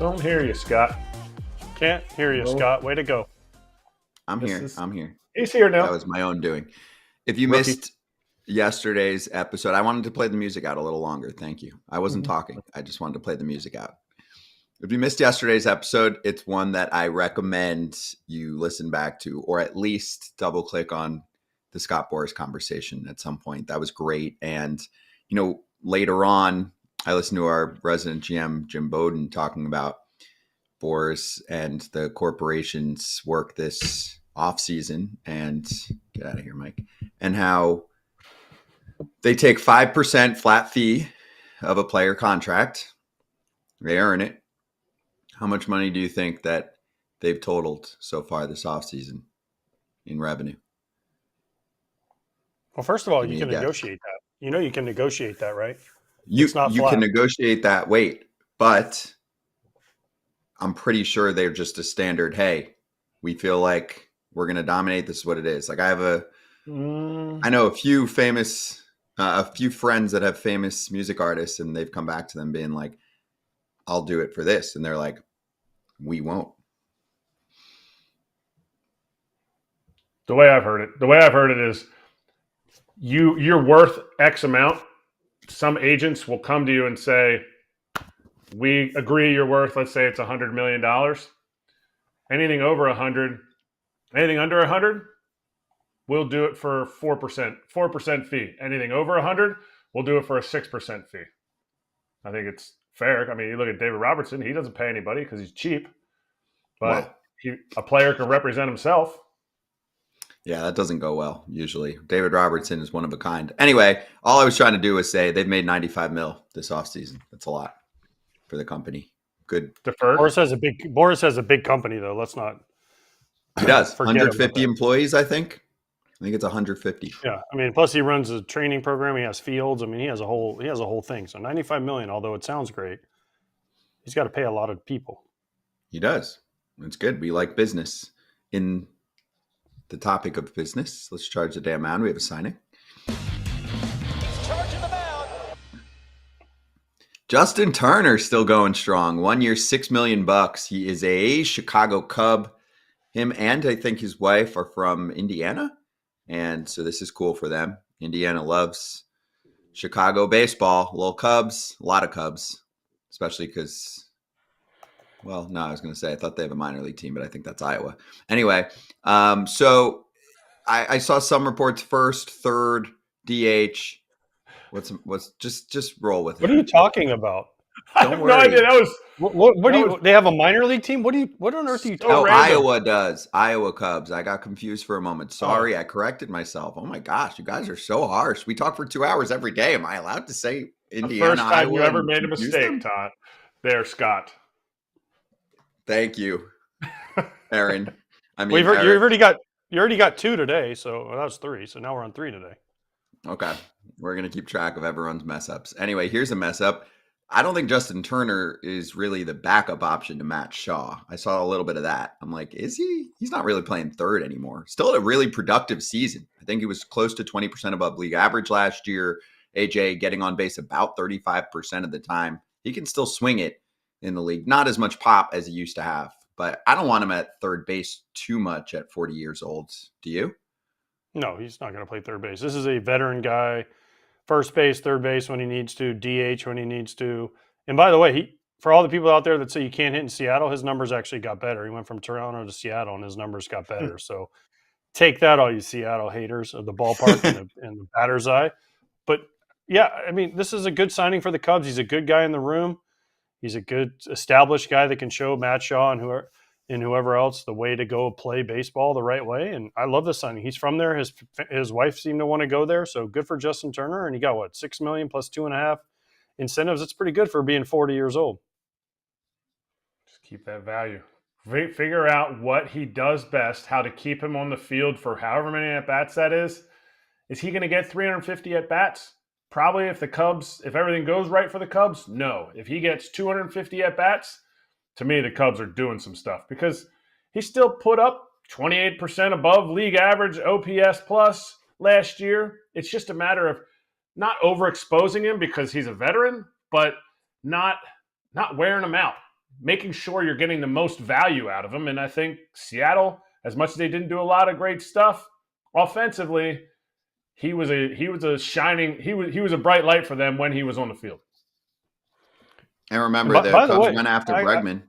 Don't hear you, Scott. Can't hear you, Scott. Way to go. I'm here. He's here now. That was my own doing. If you Rookie. missed yesterday's episode, I wanted to play the music out a little longer. Thank you. I wasn't talking. I just wanted to play the music out. If you missed yesterday's episode, it's one that I recommend you listen back to, or at least double click on the Scott Boras conversation at some point. That was great. And, later on, I listened to our resident GM, Jim Bowden, talking about Boras and the corporation's work this offseason, and get out of here, Mike, and how they take 5% flat fee of a player contract. They earn it. How much money do you think that they've totaled so far this offseason in revenue? Well, first of all, you can negotiate that. You can negotiate that, right? You can negotiate that weight, but I'm pretty sure they're just a standard, hey, we feel like we're going to dominate. This is what it is. Like I know a few friends that have famous music artists, and they've come back to them being like, I'll do it for this. And they're like, we won't. The way I've heard it is you're worth X amount. Some agents will come to you and say, we agree you're worth, let's say it's $100 million. Anything over 100, anything under 100, we'll do it for 4% fee. Anything over 100, we'll do it for a 6% fee. I think it's fair. I mean, you look at David Robertson, he doesn't pay anybody because he's cheap, but a player can represent himself. Yeah, that doesn't go well, usually. David Robertson is one of a kind. Anyway, all I was trying to do was say they've made $95 million this offseason. That's a lot for the company. Good. Deferred. Boras has a big company, though. Let's not. He does. 150 employees, I think. I think it's 150. Yeah, I mean, plus he runs a training program. He has fields. I mean, he has a whole thing. So $95 million, although it sounds great, he's got to pay a lot of people. He does. It's good. We like business. In the topic of business, let's charge the damn mound. We have a signing. Charging the mound. Justin Turner still going strong. 1 year, $6 million. He is a Chicago Cub. Him and I think his wife are from Indiana. And so this is cool for them. Indiana loves Chicago baseball. Little Cubs, a lot of Cubs, especially because, well, no, I was going to say I thought they have a minor league team, but I think that's Iowa. Anyway, so I saw some reports first, third, DH. What's just roll with it. What are you talking about? Don't worry. No idea. That was they have a minor league team? What on earth are you talking about? Iowa does. Iowa Cubs. I got confused for a moment. Sorry, I corrected myself. Oh my gosh, you guys are so harsh. We talk for 2 hours every day. Am I allowed to say Indiana? The first time Iowa, you ever made a mistake, Todd. There, Scott. Thank you, Aaron. I mean, you already got 2 today, so that was 3. So now we're on 3 today. Okay, we're gonna keep track of everyone's mess ups. Anyway, here's a mess up. I don't think Justin Turner is really the backup option to Matt Shaw. I saw a little bit of that. I'm like, is he? He's not really playing third anymore. Still a really productive season. I think he was close to 20% above league average last year. AJ getting on base about 35% of the time. He can still swing it in the league. Not as much pop as he used to have. But I don't want him at third base too much at 40 years old. Do you? No, he's not going to play third base. This is a veteran guy. First base, third base when he needs to, DH when he needs to. And by the way, for all the people out there that say you can't hit in Seattle, his numbers actually got better. He went from Toronto to Seattle, and his numbers got better. So take that, all you Seattle haters of the ballpark and the batter's eye. But, yeah, I mean, this is a good signing for the Cubs. He's a good guy in the room. He's a good established guy that can show Matt Shaw and whoever else the way to go play baseball the right way. And I love this signing. He's from there. His wife seemed to want to go there. So good for Justin Turner. And he got $6 million plus 2.5 incentives. It's pretty good for being 40 years old. Just keep that value. Figure out what he does best, how to keep him on the field for however many at-bats that is. Is he going to get 350 at-bats? Probably if everything goes right for the Cubs, no. If he gets 250 at-bats, to me, the Cubs are doing some stuff because he still put up 28% above league average OPS plus last year. It's just a matter of not overexposing him because he's a veteran, but not wearing him out. making sure you're getting the most value out of him. And I think Seattle, as much as they didn't do a lot of great stuff offensively, he was a bright light for them when he was on the field. And remember, the by the Cubs way, went after Bregman.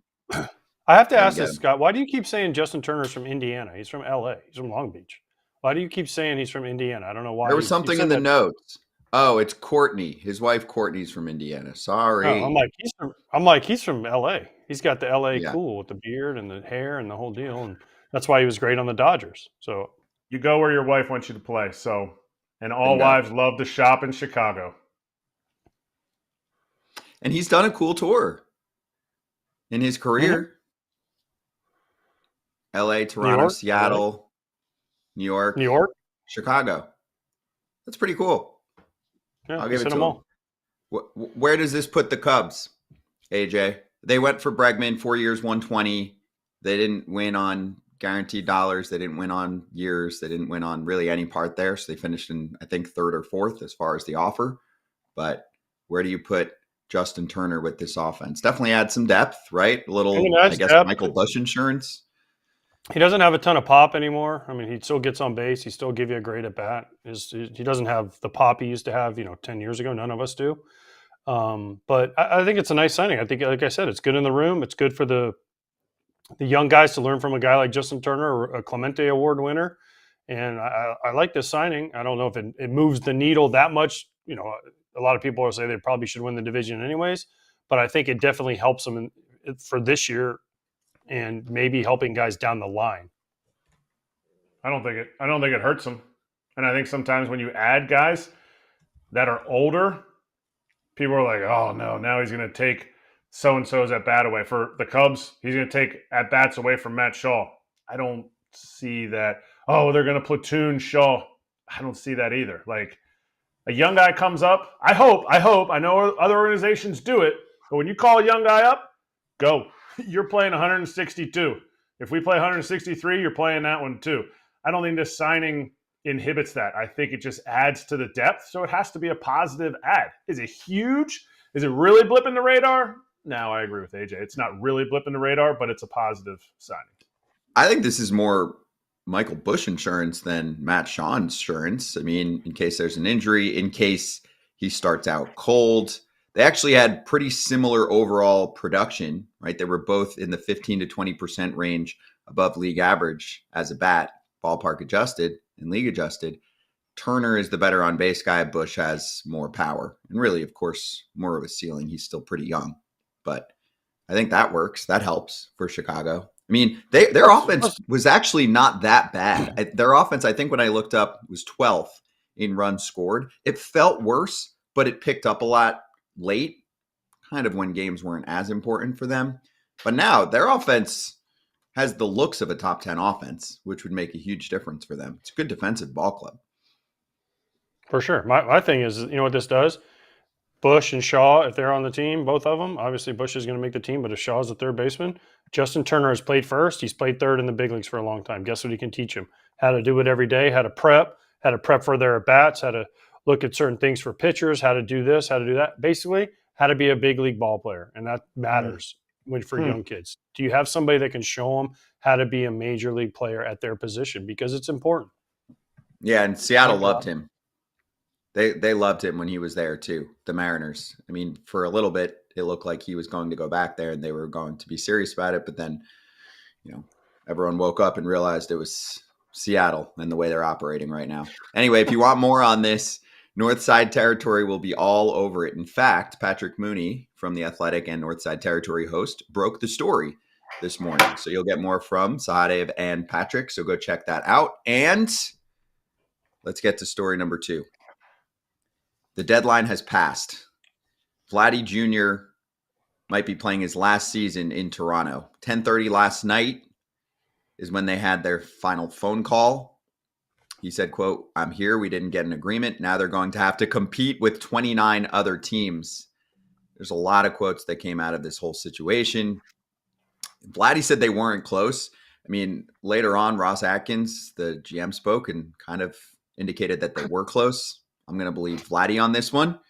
I have to ask this, Scott. Why do you keep saying Justin Turner's from Indiana? He's from LA. He's from Long Beach. Why do you keep saying he's from Indiana? I don't know why. There was something in the notes. Oh, it's Courtney. His wife Courtney's from Indiana. Sorry. No, I'm like he's from LA. He's got the LA cool with the beard and the hair and the whole deal, and that's why he was great on the Dodgers. So you go where your wife wants you to play. So, and all wives love to shop in Chicago. And he's done a cool tour in his career. LA, Toronto, Seattle, New York, Chicago. That's pretty cool. Yeah, I'll give it to him. Where does this put the Cubs, AJ? They went for Bregman, 4 years, 120. They didn't win on guaranteed dollars. They didn't win on years. They didn't win on really any part there. So they finished in, I think, third or fourth as far as the offer. But where do you put Justin Turner with this offense? Definitely add some depth, right? A little, I guess, depth. Michael Busch insurance. He doesn't have a ton of pop anymore. I mean, he still gets on base. He still give you a great at bat. He doesn't have the pop he used to have, 10 years ago. None of us do. But I think it's a nice signing. I think, like I said, it's good in the room. It's good for the young guys to learn from a guy like Justin Turner, a Clemente Award winner. And I like this signing. I don't know if it moves the needle that much. A lot of people will say they probably should win the division anyways. But I think it definitely helps them for this year. And maybe helping guys down the line. I don't think it hurts them. And I think sometimes when you add guys that are older, people are like, oh no, now he's going to take so-and-so's at bat away. For the Cubs, he's going to take at bats away from Matt Shaw. I don't see that. Oh, they're going to platoon Shaw. I don't see that either. Like, a young guy comes up. I hope. I know other organizations do it, but when you call a young guy up, go. You're playing 162. If we play 163, you're playing that one too. I don't think this signing inhibits that. I think it just adds to the depth, so it has to be a positive add. Is it huge? Is it really blipping the radar? No, I agree with AJ. It's not really blipping the radar, but it's a positive signing. I think this is more Michael Busch insurance than Matt Shaw insurance. I mean, in case there's an injury, in case he starts out cold. They actually had pretty similar overall production, right? They were both in the 15 to 20% range above league average as a bat, ballpark adjusted and league adjusted. Turner is the better on base guy. Busch has more power and really, of course, more of a ceiling. He's still pretty young, but I think that works. That helps for Chicago. I mean, their offense was actually not that bad. Their offense, I think when I looked up, was 12th in runs scored. It felt worse, but it picked up a lot late, kind of when games weren't as important for them. But now their offense has the looks of a top 10 offense, which would make a huge difference for them. It's a good defensive ball club. For sure. My thing is, what this does? Busch and Shaw, if they're on the team, both of them, obviously Busch is going to make the team, but if Shaw's the third baseman, Justin Turner has played first. He's played third in the big leagues for a long time. Guess what he can teach him? How to do it every day, how to prep for their at-bats, how to look at certain things for pitchers, how to do this, how to do that. Basically, how to be a big league ball player, and that matters for young kids. Do you have somebody that can show them how to be a major league player at their position? Because it's important. Yeah, and Seattle loved him. They loved him when he was there too, the Mariners. I mean, for a little bit, it looked like he was going to go back there and they were going to be serious about it. But then, everyone woke up and realized it was Seattle and the way they're operating right now. Anyway, if you want more on this, Northside Territory will be all over it. In fact, Patrick Mooney from The Athletic and Northside Territory host broke the story this morning. So you'll get more from Sahadev and Patrick. So go check that out. And let's get to story number 2. The deadline has passed. Vladdy Jr. might be playing his last season in Toronto. 10:30 last night is when they had their final phone call. He said, quote, "I'm here. We didn't get an agreement. Now they're going to have to compete with 29 other teams." There's a lot of quotes that came out of this whole situation. Vladdy said they weren't close. I mean, later on, Ross Atkins, the GM, spoke and kind of indicated that they were close. I'm going to believe Vladdy on this one.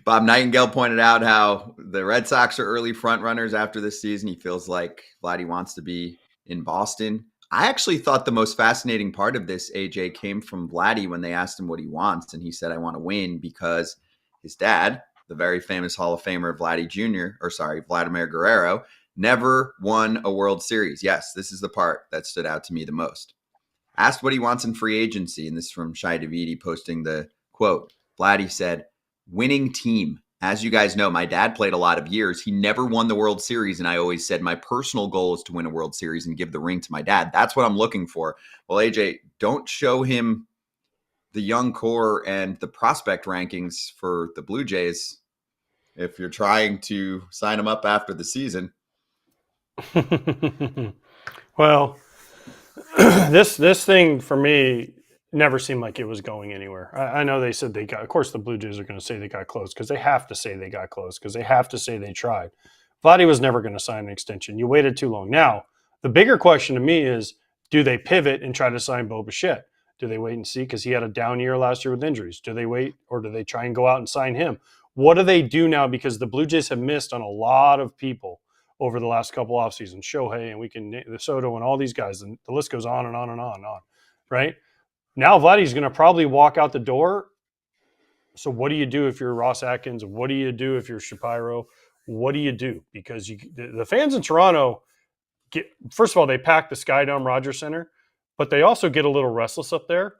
Bob Nightingale pointed out how The Red Sox are early front runners after this season. He feels like Vladdy wants to be in Boston. I actually thought the most fascinating part of this, AJ, came from Vladdy when they asked him what he wants. And he said, I want to win because his dad, the very famous Hall of Famer Vladimir Guerrero, never won a World Series. Yes, this is the part that stood out to me the most. Asked what he wants in free agency, and this is from Shai Davidi posting the quote. Vladdy said, winning team. As you guys know, my dad played a lot of years. He never won the World Series, and I always said my personal goal is to win a World Series and give the ring to my dad. That's what I'm looking for. Well, AJ, don't show him the young core and the prospect rankings for the Blue Jays if you're trying to sign him up after the season. Well, this thing for me never seemed like it was going anywhere. I know they said they got, of course the Blue Jays are going to say they got close because they have to say they got close because they have to say they tried. Vladdy was never going to sign an extension. You waited too long. Now, the bigger question to me is, do they pivot and try to sign Bo Bichette? Do they wait and see because he had a down year last year with injuries? Do they wait or do they try and go out and sign him? What do they do now? Because the Blue Jays have missed on a lot of people over the last couple off seasons. Shohei and the Soto and all these guys, and the list goes on and on and on and on, right? Now Vladdy's going to probably walk out the door. So what do you do if you're Ross Atkins? What do you do if you're Shapiro? What do you do? Because the fans in Toronto, first of all, they pack the Skydome Rogers Center, but they also get a little restless up there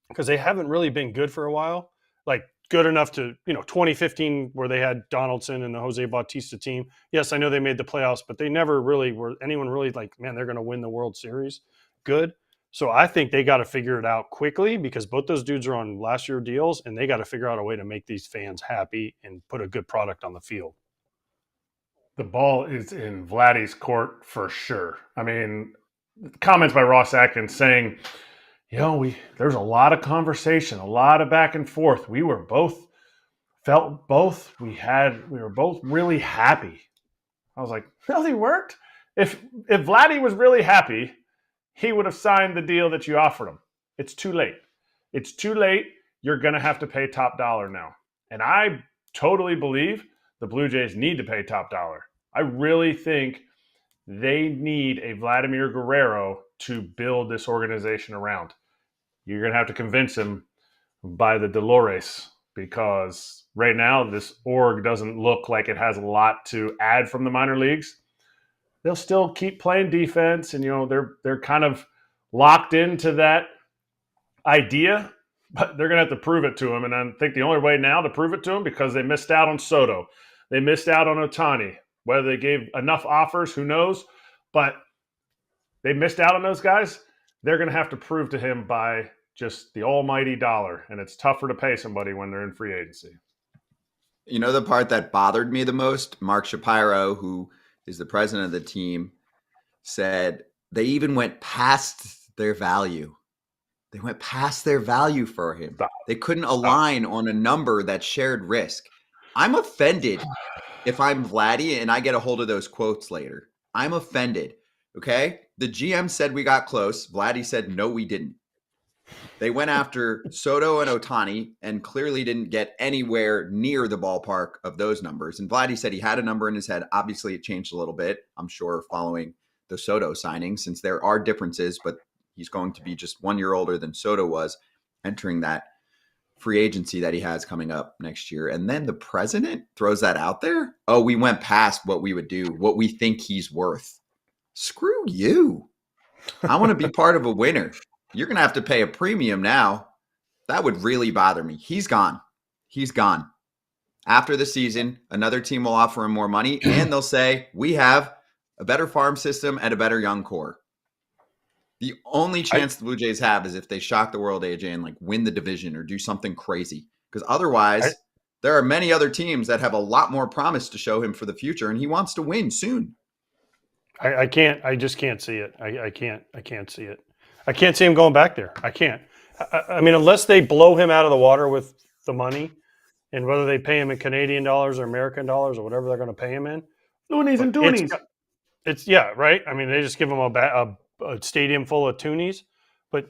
because they haven't really been good for a while. Like good enough to, 2015 where they had Donaldson and the Jose Bautista team. Yes, I know they made the playoffs, but they never really were anyone really like, man, they're going to win the World Series. Good. So I think they got to figure it out quickly because both those dudes are on last year deals and they got to figure out a way to make these fans happy and put a good product on the field. The ball is in Vladdy's court for sure. I mean, comments by Ross Atkins saying, there's a lot of conversation, a lot of back and forth. We were both really happy. I was like, no, they weren't. If Vladdy was really happy, he would have signed the deal that you offered him. It's too late. It's too late. You're going to have to pay top dollar now. And I totally believe the Blue Jays need to pay top dollar. I really think they need a Vladimir Guerrero to build this organization around. You're going to have to convince him by the Dolores because right now this org doesn't look like it has a lot to add from the minor leagues. They'll still keep playing defense and, they're kind of locked into that idea, but they're going to have to prove it to him. And I think the only way now to prove it to him, because they missed out on Soto, they missed out on Ohtani. Whether they gave enough offers, who knows? But they missed out on those guys. They're going to have to prove to him by just the almighty dollar. And it's tougher to pay somebody when they're in free agency. The part that bothered me the most, Mark Shapiro, who is the president of the team, said they even went past their value. They went past their value for him. They couldn't align on a number that shared risk. I'm offended if I'm Vladdy and I get a hold of those quotes later. I'm offended. Okay? The GM said we got close. Vladdy said, no, we didn't. They went after Soto and Ohtani and clearly didn't get anywhere near the ballpark of those numbers. And Vladdy said he had a number in his head. Obviously, it changed a little bit, I'm sure, following the Soto signing, since there are differences, but he's going to be just 1 year older than Soto was entering that free agency that he has coming up next year. And then the president throws that out there. Oh, we went past what we would do, what we think he's worth. Screw you. I want to be part of a winner. You're going to have to pay a premium now. That would really bother me. He's gone. He's gone. After the season, another team will offer him more money, and they'll say, we have a better farm system and a better young core. The only chance the Blue Jays have is if they shock the world, AJ, and win the division or do something crazy. Because otherwise, there are many other teams that have a lot more promise to show him for the future, and he wants to win soon. I just can't see it. I can't see it. I can't see him going back there. I can't. I mean, unless they blow him out of the water with the money, and whether they pay him in Canadian dollars or American dollars or whatever they're going to pay him in. Loonies and Doonies. It's right. I mean, they just give him a stadium full of toonies. But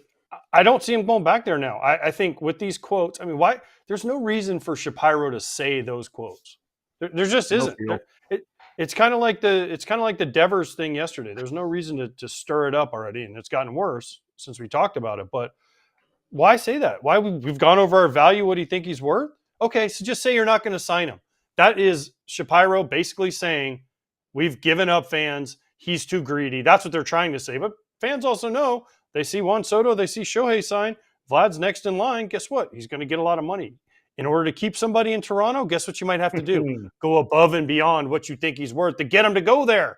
I don't see him going back there now. I think with these quotes, I mean, why? There's no reason for Shapiro to say those quotes. There just No isn't. feel. It's kind of like the Devers thing yesterday. There's no reason to stir it up already, and it's gotten worse since we talked about it. But why say that? Why we've gone over our value? What do you think he's worth? Okay, so just say you're not going to sign him. That is Shapiro basically saying we've given up fans. He's too greedy. That's what they're trying to say. But fans also know they see Juan Soto, they see Shohei sign. Vlad's next in line. Guess what? He's going to get a lot of money. In order to keep somebody in Toronto, guess what you might have to do? Go above and beyond what you think he's worth to get him to go there.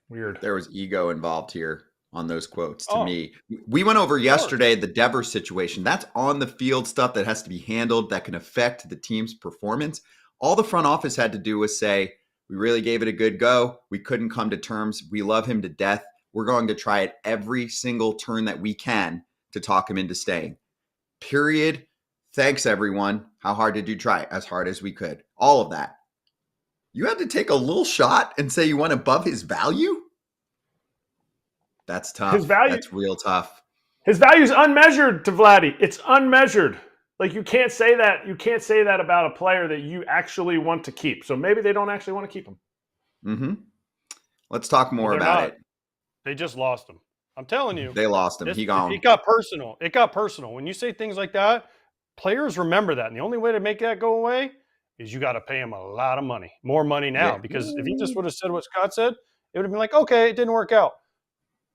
Weird. There was ego involved here on those quotes to me. We went over yesterday the Devers situation. That's on the field stuff that has to be handled that can affect the team's performance. All the front office had to do was say, we really gave it a good go. We couldn't come to terms. We love him to death. We're going to try it every single turn that we can to talk him into staying. Period. Thanks, everyone. How hard did you try? As hard as we could. All of that. You had to take a little shot and say you went above his value? That's tough. His value, that's real tough. His value is unmeasured to Vladdy. It's unmeasured. Like, you can't say that. You can't say that about a player that you actually want to keep. So maybe they don't actually want to keep him. Mm-hmm. Let's talk more about it. They just lost him. I'm telling you. They lost him. He gone. It got personal. It got personal. When you say things like that, players remember that. And the only way to make that go away is you got to pay him a lot of money. More money now. Yeah. Because if he just would have said what Scott said, it would have been like, okay, it didn't work out.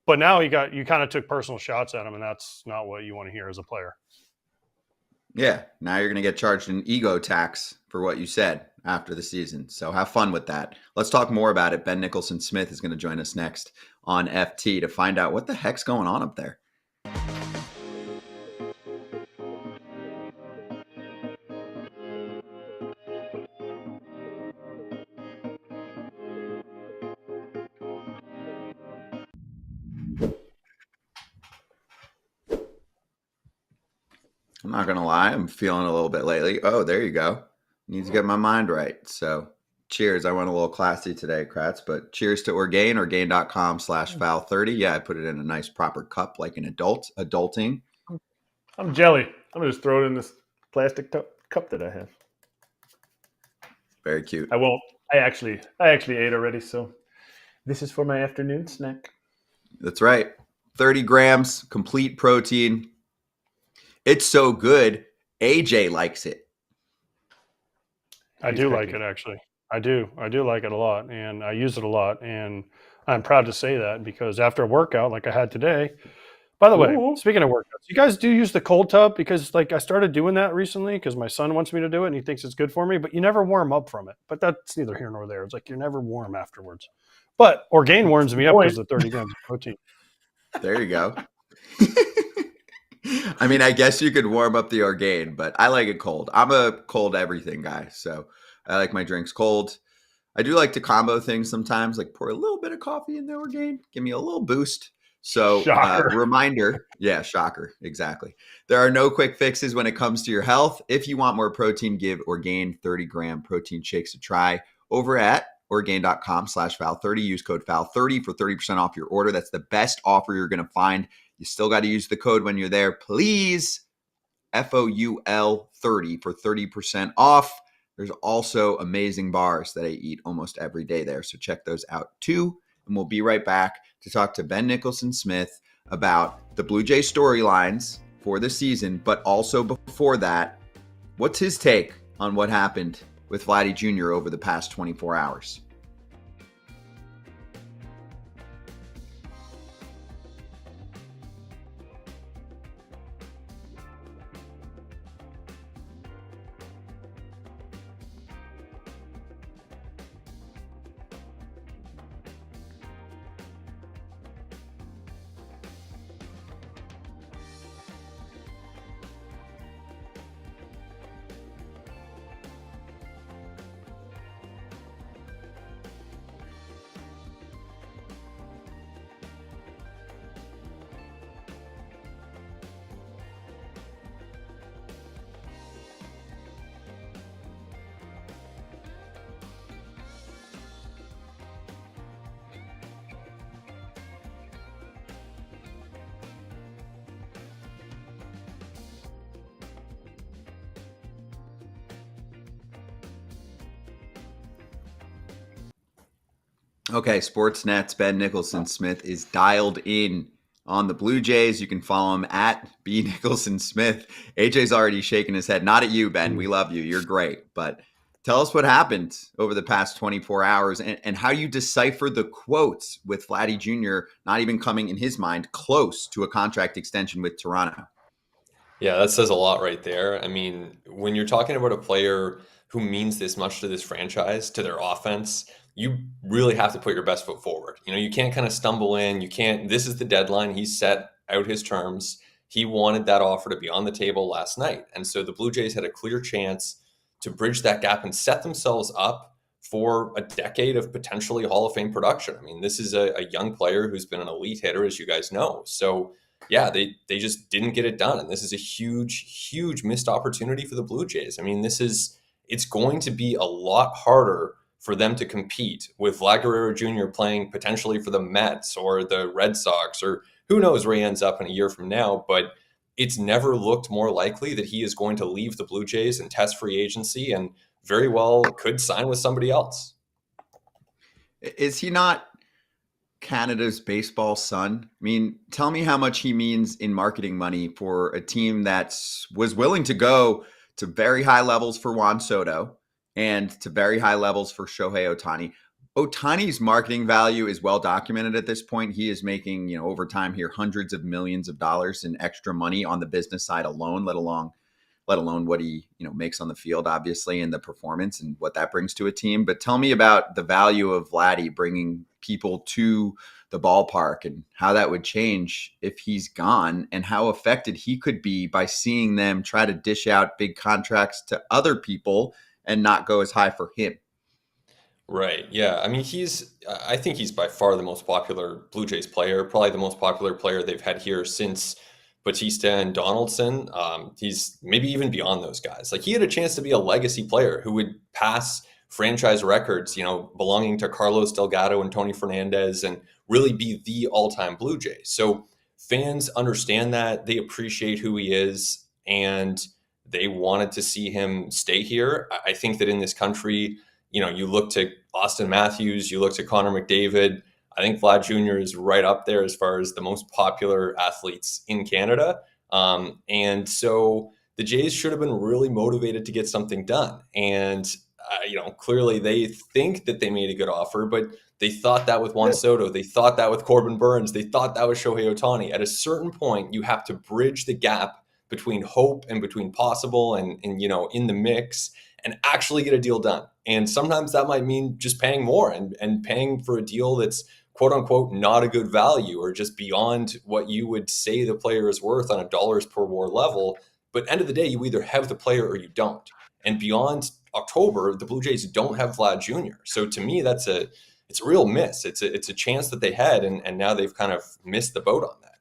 But now you kind of took personal shots at him, and that's not what you want to hear as a player. Yeah. Now you're going to get charged an ego tax for what you said after the season. So have fun with that. Let's talk more about it. Ben Nicholson-Smith is going to join us next on FT to find out what the heck's going on up there. I'm not going to lie. I'm feeling a little bit lately. Oh, there you go. Need to get my mind right. So cheers. I went a little classy today, Kratz, but cheers to Orgain, orgain.com/foul30. Yeah, I put it in a nice proper cup like an adult, adulting. I'm jelly. I'm going to just throw it in this plastic cup that I have. Very cute. I won't. I actually ate already, so this is for my afternoon snack. That's right. 30 grams, complete protein. It's so good. AJ likes it. I do like it, actually. I do like it a lot, and I use it a lot, and I'm proud to say that because after a workout like I had today, by the way, speaking of workouts, you guys do use the cold tub because like I started doing that recently because my son wants me to do it and he thinks it's good for me, but you never warm up from it. But that's neither here nor there. It's like you're never warm afterwards. But Orgain warms me up because of the 30 grams of protein. There you go. I mean, I guess you could warm up the Orgain, but I like it cold. I'm a cold everything guy, so I like my drinks cold. I do like to combo things sometimes, like pour a little bit of coffee in the Orgain, give me a little boost. So reminder, yeah, shocker, exactly. There are no quick fixes when it comes to your health. If you want more protein, give Orgain 30-gram protein shakes a try over at orgain.com/foul30. Use code foul30 for 30% off your order. That's the best offer you're going to find. You still got to use the code when you're there. Please, FOUL30 for 30% off. There's also amazing bars that I eat almost every day there. So check those out too. And we'll be right back to talk to Ben Nicholson-Smith about the Blue Jay storylines for the season. But also before that, what's his take on what happened with Vladdy Jr. over the past 24 hours? Okay, Sportsnet's Ben Nicholson-Smith is dialed in on the Blue Jays. You can follow him at B Nicholson-Smith. AJ's already shaking his head. Not at you, Ben. We love you. You're great. But tell us what happened over the past 24 hours and how you decipher the quotes with Vladdy Jr. not even coming in his mind close to a contract extension with Toronto. Yeah, that says a lot right there. I mean, when you're talking about a player who means this much to this franchise, to their offense, you really have to put your best foot forward. You can't kind of stumble in. You can't, this is the deadline. He set out his terms. He wanted that offer to be on the table last night. And so the Blue Jays had a clear chance to bridge that gap and set themselves up for a decade of potentially Hall of Fame production. I mean, this is a young player who's been an elite hitter, as you guys know. So yeah, they just didn't get it done. And this is a huge missed opportunity for the Blue Jays. I mean, it's going to be a lot harder for them to compete with Vladimir Guerrero Jr. playing potentially for the Mets or the Red Sox, or who knows where he ends up in a year from now. But it's never looked more likely that he is going to leave the Blue Jays and test free agency, and very well could sign with somebody else. Is he not Canada's baseball son? I mean, tell me how much he means in marketing money for a team that was willing to go to very high levels for Juan Soto and to very high levels for Shohei Ohtani. Ohtani's marketing value is well documented at this point. He is making, over time here, hundreds of millions of dollars in extra money on the business side alone, let alone what he, makes on the field, obviously, and the performance and what that brings to a team. But tell me about the value of Vladdy bringing people to the ballpark and how that would change if he's gone, and how affected he could be by seeing them try to dish out big contracts to other people and not go as high for him. Right. Yeah. I mean, I think he's by far the most popular Blue Jays player, probably the most popular player they've had here since Batista and Donaldson. He's maybe even beyond those guys. Like, he had a chance to be a legacy player who would pass franchise records, belonging to Carlos Delgado and Tony Fernandez, and really be the all-time Blue Jay. So fans understand that, they appreciate who he is, and they wanted to see him stay here. I think that in this country, you look to Austin Matthews, you look to Connor McDavid. I think Vlad Jr. is right up there as far as the most popular athletes in Canada. And so the Jays should have been really motivated to get something done. And, clearly they think that they made a good offer, but they thought that with Juan Soto. They thought that with Corbin Burns. They thought that with Shohei Ohtani. At a certain point, you have to bridge the gap between hope and between possible and in the mix, and actually get a deal done. And sometimes that might mean just paying more and paying for a deal that's quote unquote not a good value, or just beyond what you would say the player is worth on a dollars per war level. But end of the day, you either have the player or you don't. And beyond October, the Blue Jays don't have Vlad Jr. So to me, it's a real miss. It's a chance that they had, and now they've kind of missed the boat on that.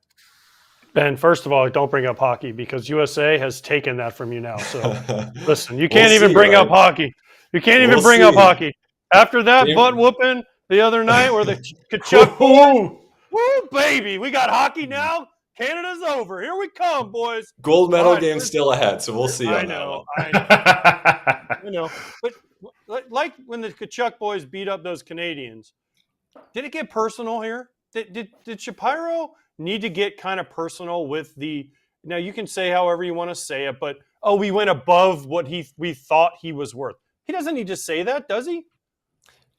Ben, first of all, don't bring up hockey, because USA has taken that from you now. So listen, you can't even bring up hockey. You can't even bring up hockey. After that butt whooping the other night where the Kachuk boys, woo, baby, we got hockey now. Canada's over. Here we come, boys. Gold medal game still ahead, so we'll see. I know. But like when the Kachuk boys beat up those Canadians, did it get personal here? Did Shapiro need to get kind of personal with the? Now you can say however you want to say it, but we went above what we thought he was worth. He doesn't need to say that, does he?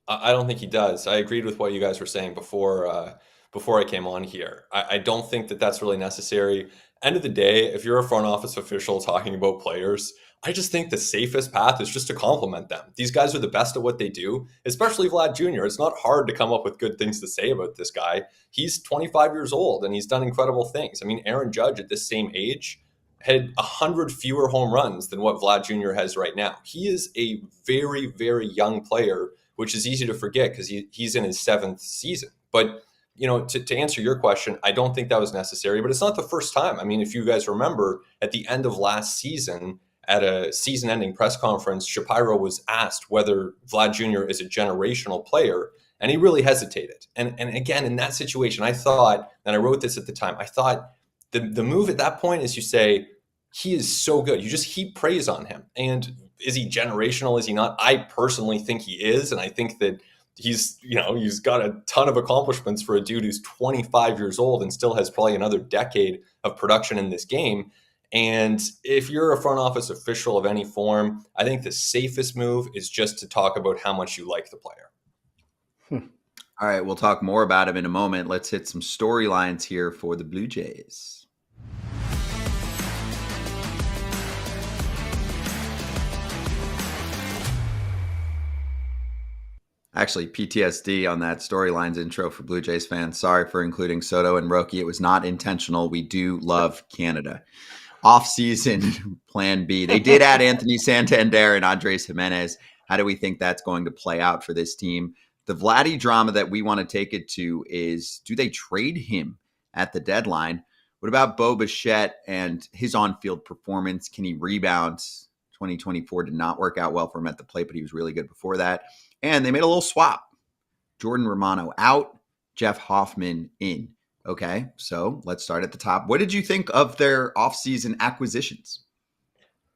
I don't think he does. I agreed with what you guys were saying before I came on here. I don't think that that's really necessary. End of the day, if you're a front office official talking about players, I just think the safest path is just to compliment them. These guys are the best at what they do, especially Vlad Jr. It's not hard to come up with good things to say about this guy. He's 25 years old and he's done incredible things. I mean, Aaron Judge at this same age had 100 fewer home runs than what Vlad Jr. has right now. He is a very, very young player, which is easy to forget because he's in his 7th season. But to answer your question, I don't think that was necessary, but it's not the first time. I mean, if you guys remember, at the end of last season, at a season-ending press conference, Shapiro was asked whether Vlad Jr. is a generational player, and he really hesitated. And again, in that situation, I thought, and I wrote this at the time, I thought the move at that point is you say, he is so good. You just heap praise on him. And is he generational? Is he not? I personally think he is, and I think that he's got a ton of accomplishments for a dude who's 25 years old and still has probably another decade of production in this game. And if you're a front office official of any form, I think the safest move is just to talk about how much you like the player. All right, we'll talk more about him in a moment. Let's hit some storylines here for the Blue Jays. Actually, PTSD on that storylines intro for Blue Jays fans. Sorry for including Soto and Roki. It was not intentional. We do love Canada. Off-season plan B. They did add Anthony Santander and Andres Jimenez. How do we think that's going to play out for this team? The Vladdy drama that we want to take it to is, do they trade him at the deadline? What about Bo Bichette and his on-field performance? Can he rebound? 2024 did not work out well for him at the plate, but he was really good before that. And they made a little swap. Jordan Romano out, Jeff Hoffman in. Okay, so let's start at the top. What did you think of their offseason acquisitions?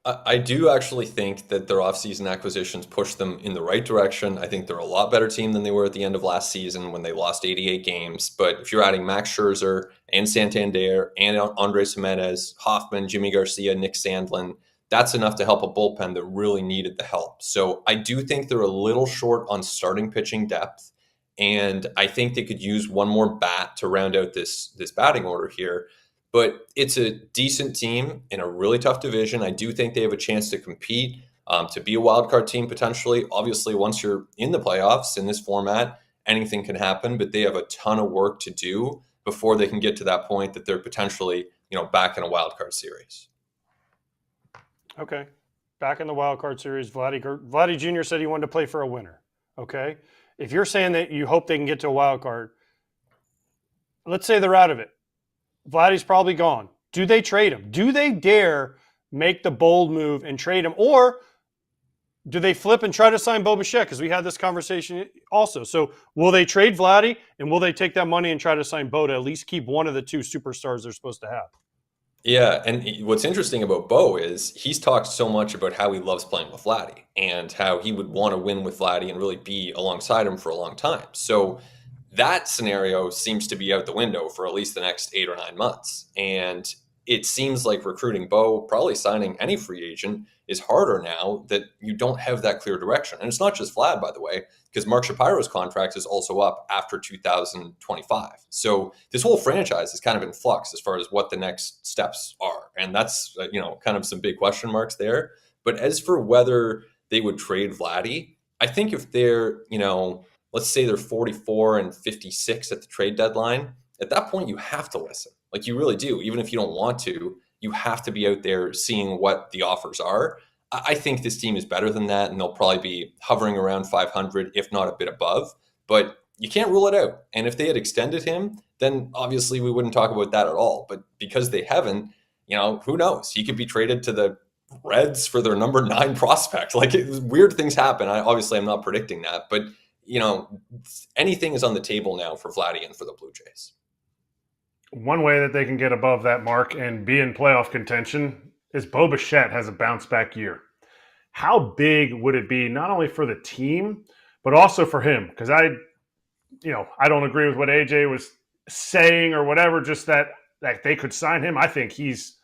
I do actually think that their offseason acquisitions pushed them in the right direction. I think they're a lot better team than they were at the end of last season when they lost 88 games. But if you're adding Max Scherzer and Santander and Andres Jimenez, Hoffman, Jimmy Garcia, Nick Sandlin, that's enough to help a bullpen that really needed the help. So I do think they're a little short on starting pitching depth. And I think they could use one more bat to round out this batting order here. But it's a decent team in a really tough division. I do think they have a chance to compete, to be a wild card team potentially. Obviously, once you're in the playoffs in this format, anything can happen. But they have a ton of work to do before they can get to that point that they're potentially, back in a wild card series. Okay, back in the wild card series, Vladdy Jr. said he wanted to play for a winner. Okay, if you're saying that you hope they can get to a wild card, let's say they're out of it. Vladdy's probably gone. Do they trade him? Do they dare make the bold move and trade him? Or do they flip and try to sign Bo Bichette? Because we had this conversation also. So will they trade Vladdy and will they take that money and try to sign Bo to at least keep one of the two superstars they're supposed to have? Yeah, and what's interesting about Bo is he's talked so much about how he loves playing with Vladdy and how he would want to win with Vladdy and really be alongside him for a long time. So that scenario seems to be out the window for at least the next 8 or 9 months. And it seems like recruiting Bo, probably signing any free agent, is harder now that you don't have that clear direction. And it's not just Vlad, by the way, because Mark Shapiro's contract is also up after 2025. So this whole franchise is kind of in flux as far as what the next steps are. And that's, kind of some big question marks there. But as for whether they would trade Vladdy, I think if they're, let's say they're 44 and 56 at the trade deadline, at that point you have to listen. Like you really do. Even if you don't want to, you have to be out there seeing what the offers are. I think this team is better than that, and they'll probably be hovering around 500, if not a bit above. But you can't rule it out. And if they had extended him, then obviously we wouldn't talk about that at all. But because they haven't, who knows? He could be traded to the Reds for their number 9 prospect. Like weird things happen. I'm not predicting that, but anything is on the table now for Vladdy and for the Blue Jays. One way that they can get above that mark and be in playoff contention is Bo Bichette has a bounce back year. How big would it be not only for the team, but also for him? Because I don't agree with what AJ was saying or whatever, just that they could sign him. I think he's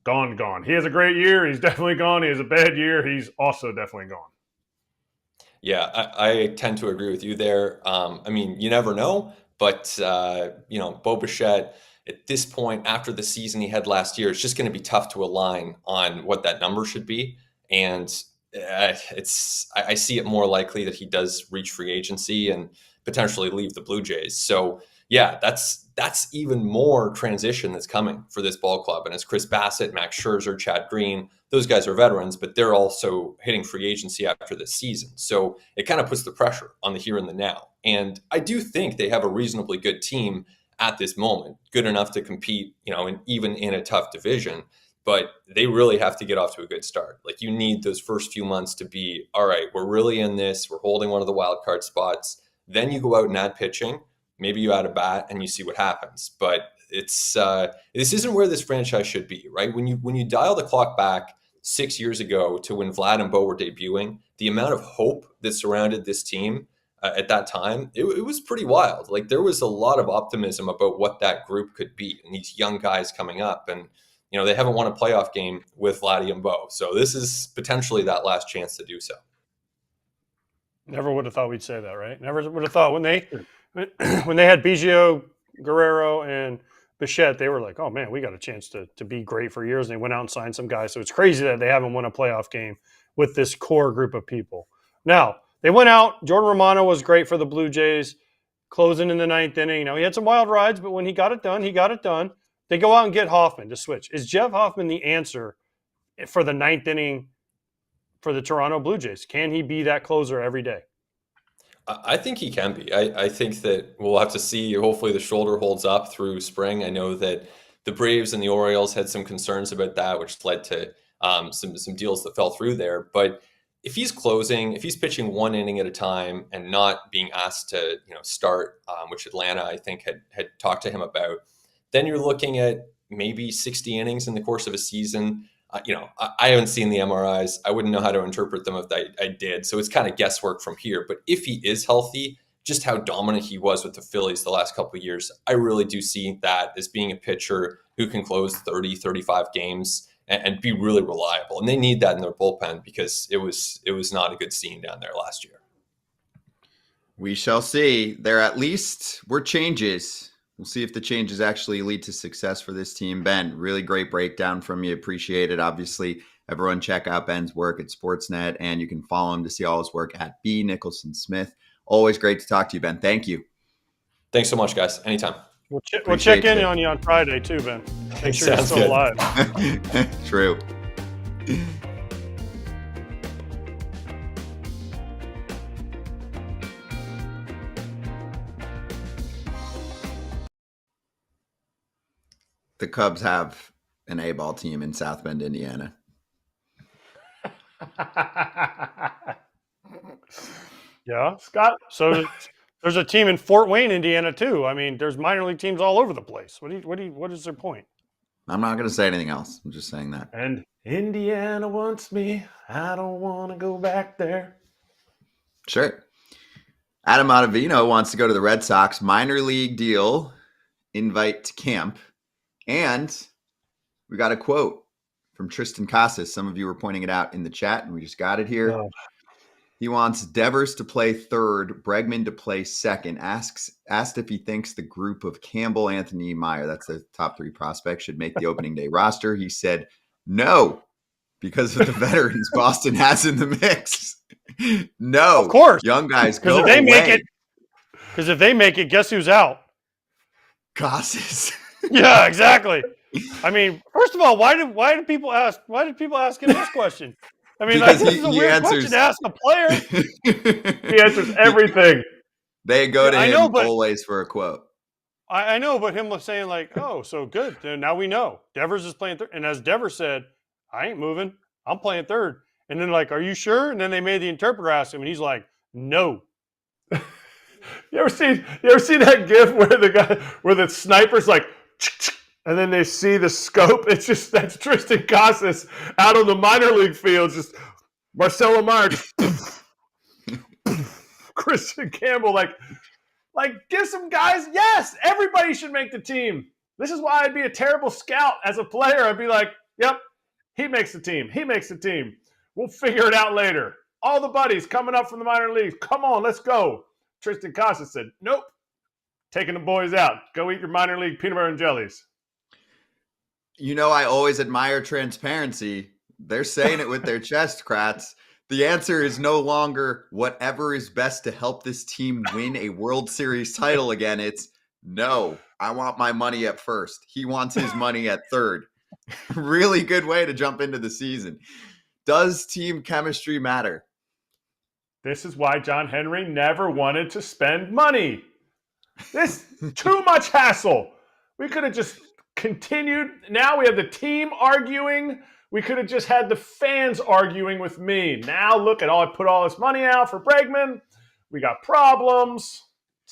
gone. He has a great year. He's definitely gone. He has a bad year. He's also definitely gone. Yeah, I tend to agree with you there. You never know, but Bo Bichette at this point after the season he had last year, it's just going to be tough to align on what that number should be. And I see it more likely that he does reach free agency and potentially leave the Blue Jays. So yeah, that's even more transition that's coming for this ball club. And as Chris Bassett, Max Scherzer, Chad Green, those guys are veterans, but they're also hitting free agency after this season. So it kind of puts the pressure on the here and the now. And I do think they have a reasonably good team at this moment, good enough to compete, even in a tough division. But they really have to get off to a good start. Like you need those first few months to be, all right, we're really in this. We're holding one of the wild card spots. Then you go out and add pitching. Maybe you add a bat and you see what happens. But it's this isn't where this franchise should be, right? When you dial the clock back 6 years ago to when Vlad and Bo were debuting, the amount of hope that surrounded this team at that time, it was pretty wild. Like there was a lot of optimism about what that group could be and these young guys coming up. And, they haven't won a playoff game with Vladdy and Bo. So this is potentially that last chance to do so. Never would have thought we'd say that, right? Never would have thought when they had Biggio, Guerrero, and Bichette, they were like, oh man, we got a chance to be great for years. And they went out and signed some guys. So it's crazy that they haven't won a playoff game with this core group of people. Now, they went out. Jordan Romano was great for the Blue Jays, closing in the ninth inning. He had some wild rides, but when he got it done, he got it done. They go out and get Hoffman to switch. Is Jeff Hoffman the answer for the ninth inning for the Toronto Blue Jays? Can he be that closer every day? I think he can be. I think that we'll have to see. Hopefully the shoulder holds up through spring. I know that the Braves and the Orioles had some concerns about that, which led to some deals that fell through there. But if he's closing, if he's pitching one inning at a time and not being asked to start, which Atlanta I think had talked to him about, then you're looking at maybe 60 innings in the course of a season. I haven't seen the MRIs. I wouldn't know how to interpret them if I did. So it's kind of guesswork from here. But if he is healthy, just how dominant he was with the Phillies the last couple of years, I really do see that as being a pitcher who can close 30, 35 games and be really reliable. And they need that in their bullpen because it was not a good scene down there last year. We shall see. There at least were changes. We'll see if the changes actually lead to success for this team. Ben, really great breakdown from you. Appreciate it. Obviously, everyone check out Ben's work at Sportsnet, and you can follow him to see all his work at Ben Nicholson-Smith. Always great to talk to you, Ben. Thank you. Thanks so much, guys. Anytime. We'll check in on you on Friday, too, Ben. Make sure you're still alive. True. The Cubs have an A-ball team in South Bend, Indiana. Yeah, Scott. So there's a team in Fort Wayne, Indiana, too. I mean, there's minor league teams all over the place. What is their point? I'm not going to say anything else. I'm just saying that. And Indiana wants me. I don't want to go back there. Sure. Adam Ottavino wants to go to the Red Sox. Minor league deal, invite to camp. And we got a quote from Tristan Casas. Some of you were pointing it out in the chat, and we just got it here. Oh. He wants Devers to play third, Bregman to play second. Asked if he thinks the group of Campbell, Anthony, Meyer, that's the top three prospects, should make the opening day roster. He said no, because of the veterans Boston has in the mix. No, of course, young guys go if they make it. Because if they make it, guess who's out? Casas. Yeah, exactly. I mean, first of all, why did people ask him this question? I mean, this is a weird question to ask a player. He answers everything. They go to him always for a quote. I know, but him saying like, oh, so good. Now we know. Devers is playing third. And as Devers said, I ain't moving. I'm playing third. And then like, are you sure? And then they made the interpreter ask him, and he's like, no. You ever see that GIF where the sniper's like, and then they see the scope? That's Tristan Casas out on the minor league field, just Marcelo Meyer, just Christian Campbell, like get some guys. Yes, everybody should make the team. This is why I'd be a terrible scout as a player. I'd be like, yep, he makes the team. He makes the team. We'll figure it out later. All the buddies coming up from the minor leagues, come on, let's go. Tristan Casas said, nope, taking the boys out. Go eat your minor league peanut butter and jellies. I always admire transparency. They're saying it with their chest, Kratz. The answer is no longer whatever is best to help this team win a World Series title again. It's no, I want my money at first. He wants his money at third. Really good way to jump into the season. Does team chemistry matter? This is why John Henry never wanted to spend money. This too much hassle. We could have just continued. Now we have the team arguing. We could have just had the fans arguing with me. Now look at I put all this money out for Bregman. We got problems. It's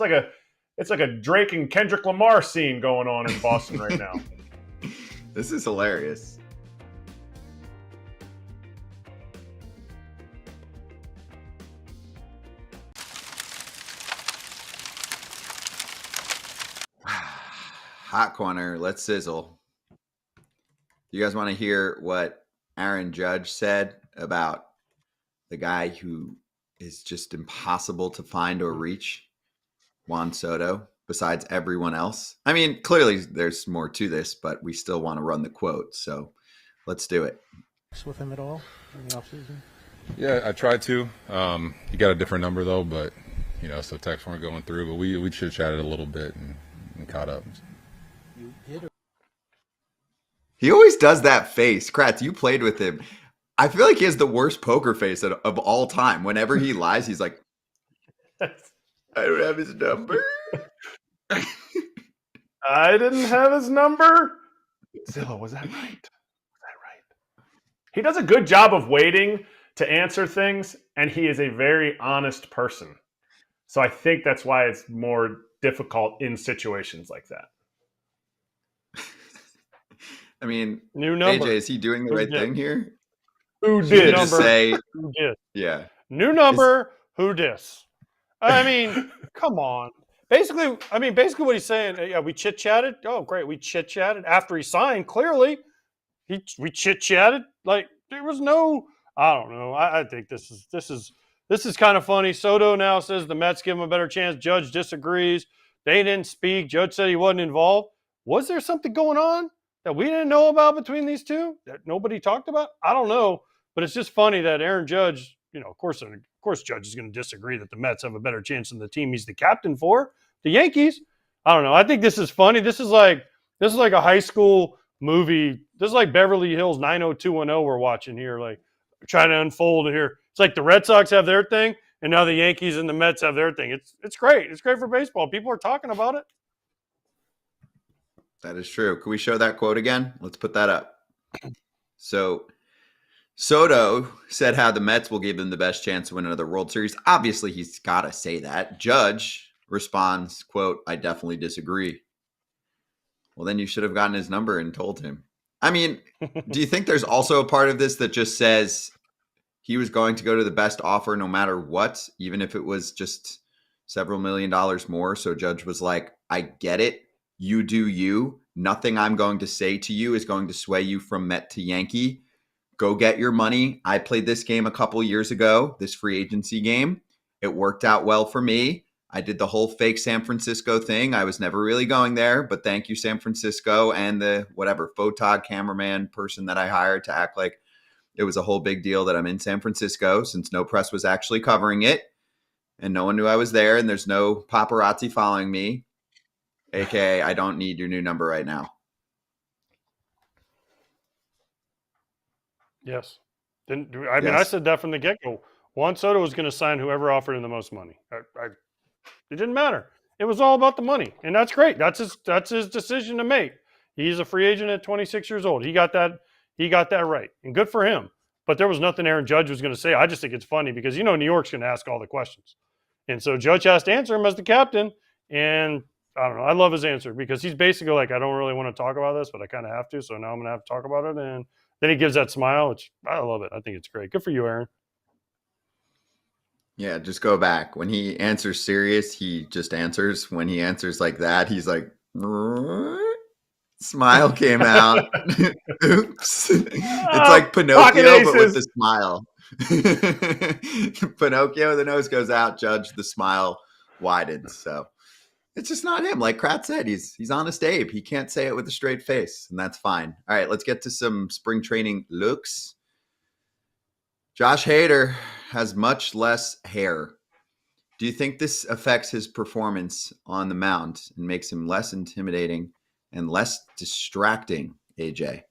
like a Drake and Kendrick Lamar scene going on in Boston right now. This is hilarious. Hot corner. Let's sizzle. You guys want to hear what Aaron Judge said about the guy who is just impossible to find or reach, Juan Soto, besides everyone else? I mean, clearly there's more to this, but we still want to run the quote. So let's do it. With him at all in the offseason? Yeah, I tried to. He got a different number though, but so texts weren't going through. But we chit-chatted a little bit and caught up. You did. He always does that face. Kratz, you played with him. I feel like he has the worst poker face of all time. Whenever he lies, he's like, I don't have his number. I didn't have his number. Zillow, was that right? He does a good job of waiting to answer things, and he is a very honest person. So I think that's why it's more difficult in situations like that. I mean, New number. AJ, is he doing the right thing here? Who He did? just say, Who did? yeah. New number. Who dis? I mean, come on. Basically what he's saying. Yeah, we chit chatted. Oh, great, we chit chatted after he signed. Clearly, we chit chatted. Like there was no. I don't know. I think this is kind of funny. Soto now says the Mets give him a better chance. Judge disagrees. They didn't speak. Judge said he wasn't involved. Was there something going on that we didn't know about between these two that nobody talked about? I don't know, but it's just funny that Aaron Judge, of course, Judge is going to disagree that the Mets have a better chance than the team he's the captain for, the Yankees. I don't know. I think this is funny. This is like a high school movie. This is like Beverly Hills 90210 we're watching here, like trying to unfold here. It's like the Red Sox have their thing, and now the Yankees and the Mets have their thing. It's great. It's great for baseball. People are talking about it. That is true. Can we show that quote again? Let's put that up. So Soto said how the Mets will give him the best chance to win another World Series. Obviously, he's got to say that. Judge responds, quote, I definitely disagree. Well, then you should have gotten his number and told him. I mean, do you think there's also a part of this that just says he was going to go to the best offer no matter what, even if it was just several $1 million more? So Judge was like, I get it. You do you. Nothing I'm going to say to you is going to sway you from Met to Yankee. Go get your money. I played this game a couple years ago, this free agency game. It worked out well for me. I did the whole fake San Francisco thing. I was never really going there, but thank you, San Francisco, and the whatever photog cameraman person that I hired to act like it was a whole big deal that I'm in San Francisco, since no press was actually covering it and no one knew I was there and there's no paparazzi following me. AKA, I don't need your new number right now. Yes. I said that from the get-go. Juan Soto was going to sign whoever offered him the most money. It didn't matter. It was all about the money, and that's great. That's his decision to make. He's a free agent at 26 years old. He got that right, and good for him. But there was nothing Aaron Judge was going to say. I just think it's funny because New York's going to ask all the questions, and so Judge has to answer him as the captain. And I don't know. I love his answer because he's basically like, I don't really want to talk about this, but I kind of have to. So now I'm going to have to talk about it. And then he gives that smile, which I love it. I think it's great. Good for you, Aaron. Yeah, just go back. When he answers serious, he just answers. When he answers like that, he's like, smile came out. Oops. It's like Pinocchio, but with the smile. Pinocchio, the nose goes out. Judge, the smile widens. So it's just not him. Like Kratz said, he's honest Abe. He can't say it with a straight face, and that's fine. All right, let's get to some spring training looks. Josh Hader has much less hair. Do you think this affects his performance on the mound and makes him less intimidating and less distracting, AJ?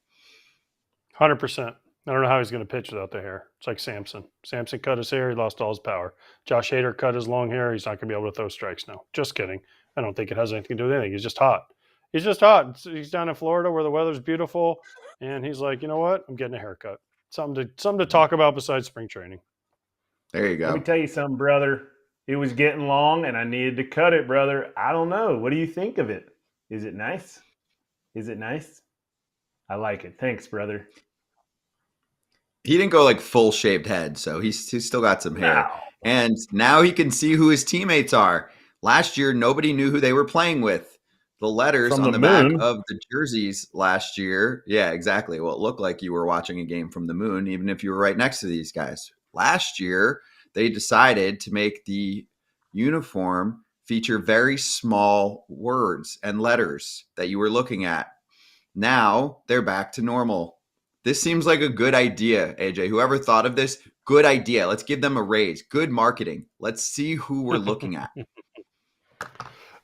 100%. I don't know how he's going to pitch without the hair. It's like Samson. Samson cut his hair. He lost all his power. Josh Hader cut his long hair. He's not going to be able to throw strikes now. Just kidding. I don't think it has anything to do with anything. He's just hot. He's just hot. He's down in Florida where the weather's beautiful. And he's like, you know what? I'm getting a haircut. Something to talk about besides spring training. There you go. Let me tell you something, brother. It was getting long, and I needed to cut it, brother. I don't know. What do you think of it? Is it nice? Is it nice? I like it. Thanks, brother. He didn't go like full shaved head, so he's still got some hair. No. And now he can see who his teammates are. Last year, nobody knew who they were playing with. the letters From on the the back moon. of the jerseys last year. Yeah, exactly. Well, it looked like you were watching a game from the moon, even if you were right next to these guys. Last year, they decided to make the uniform feature very small words and letters that you were looking at. Now they're back to normal. This seems like a good idea, AJ. Whoever thought of this, good idea. Let's give them a raise. Good marketing. Let's see who we're looking at.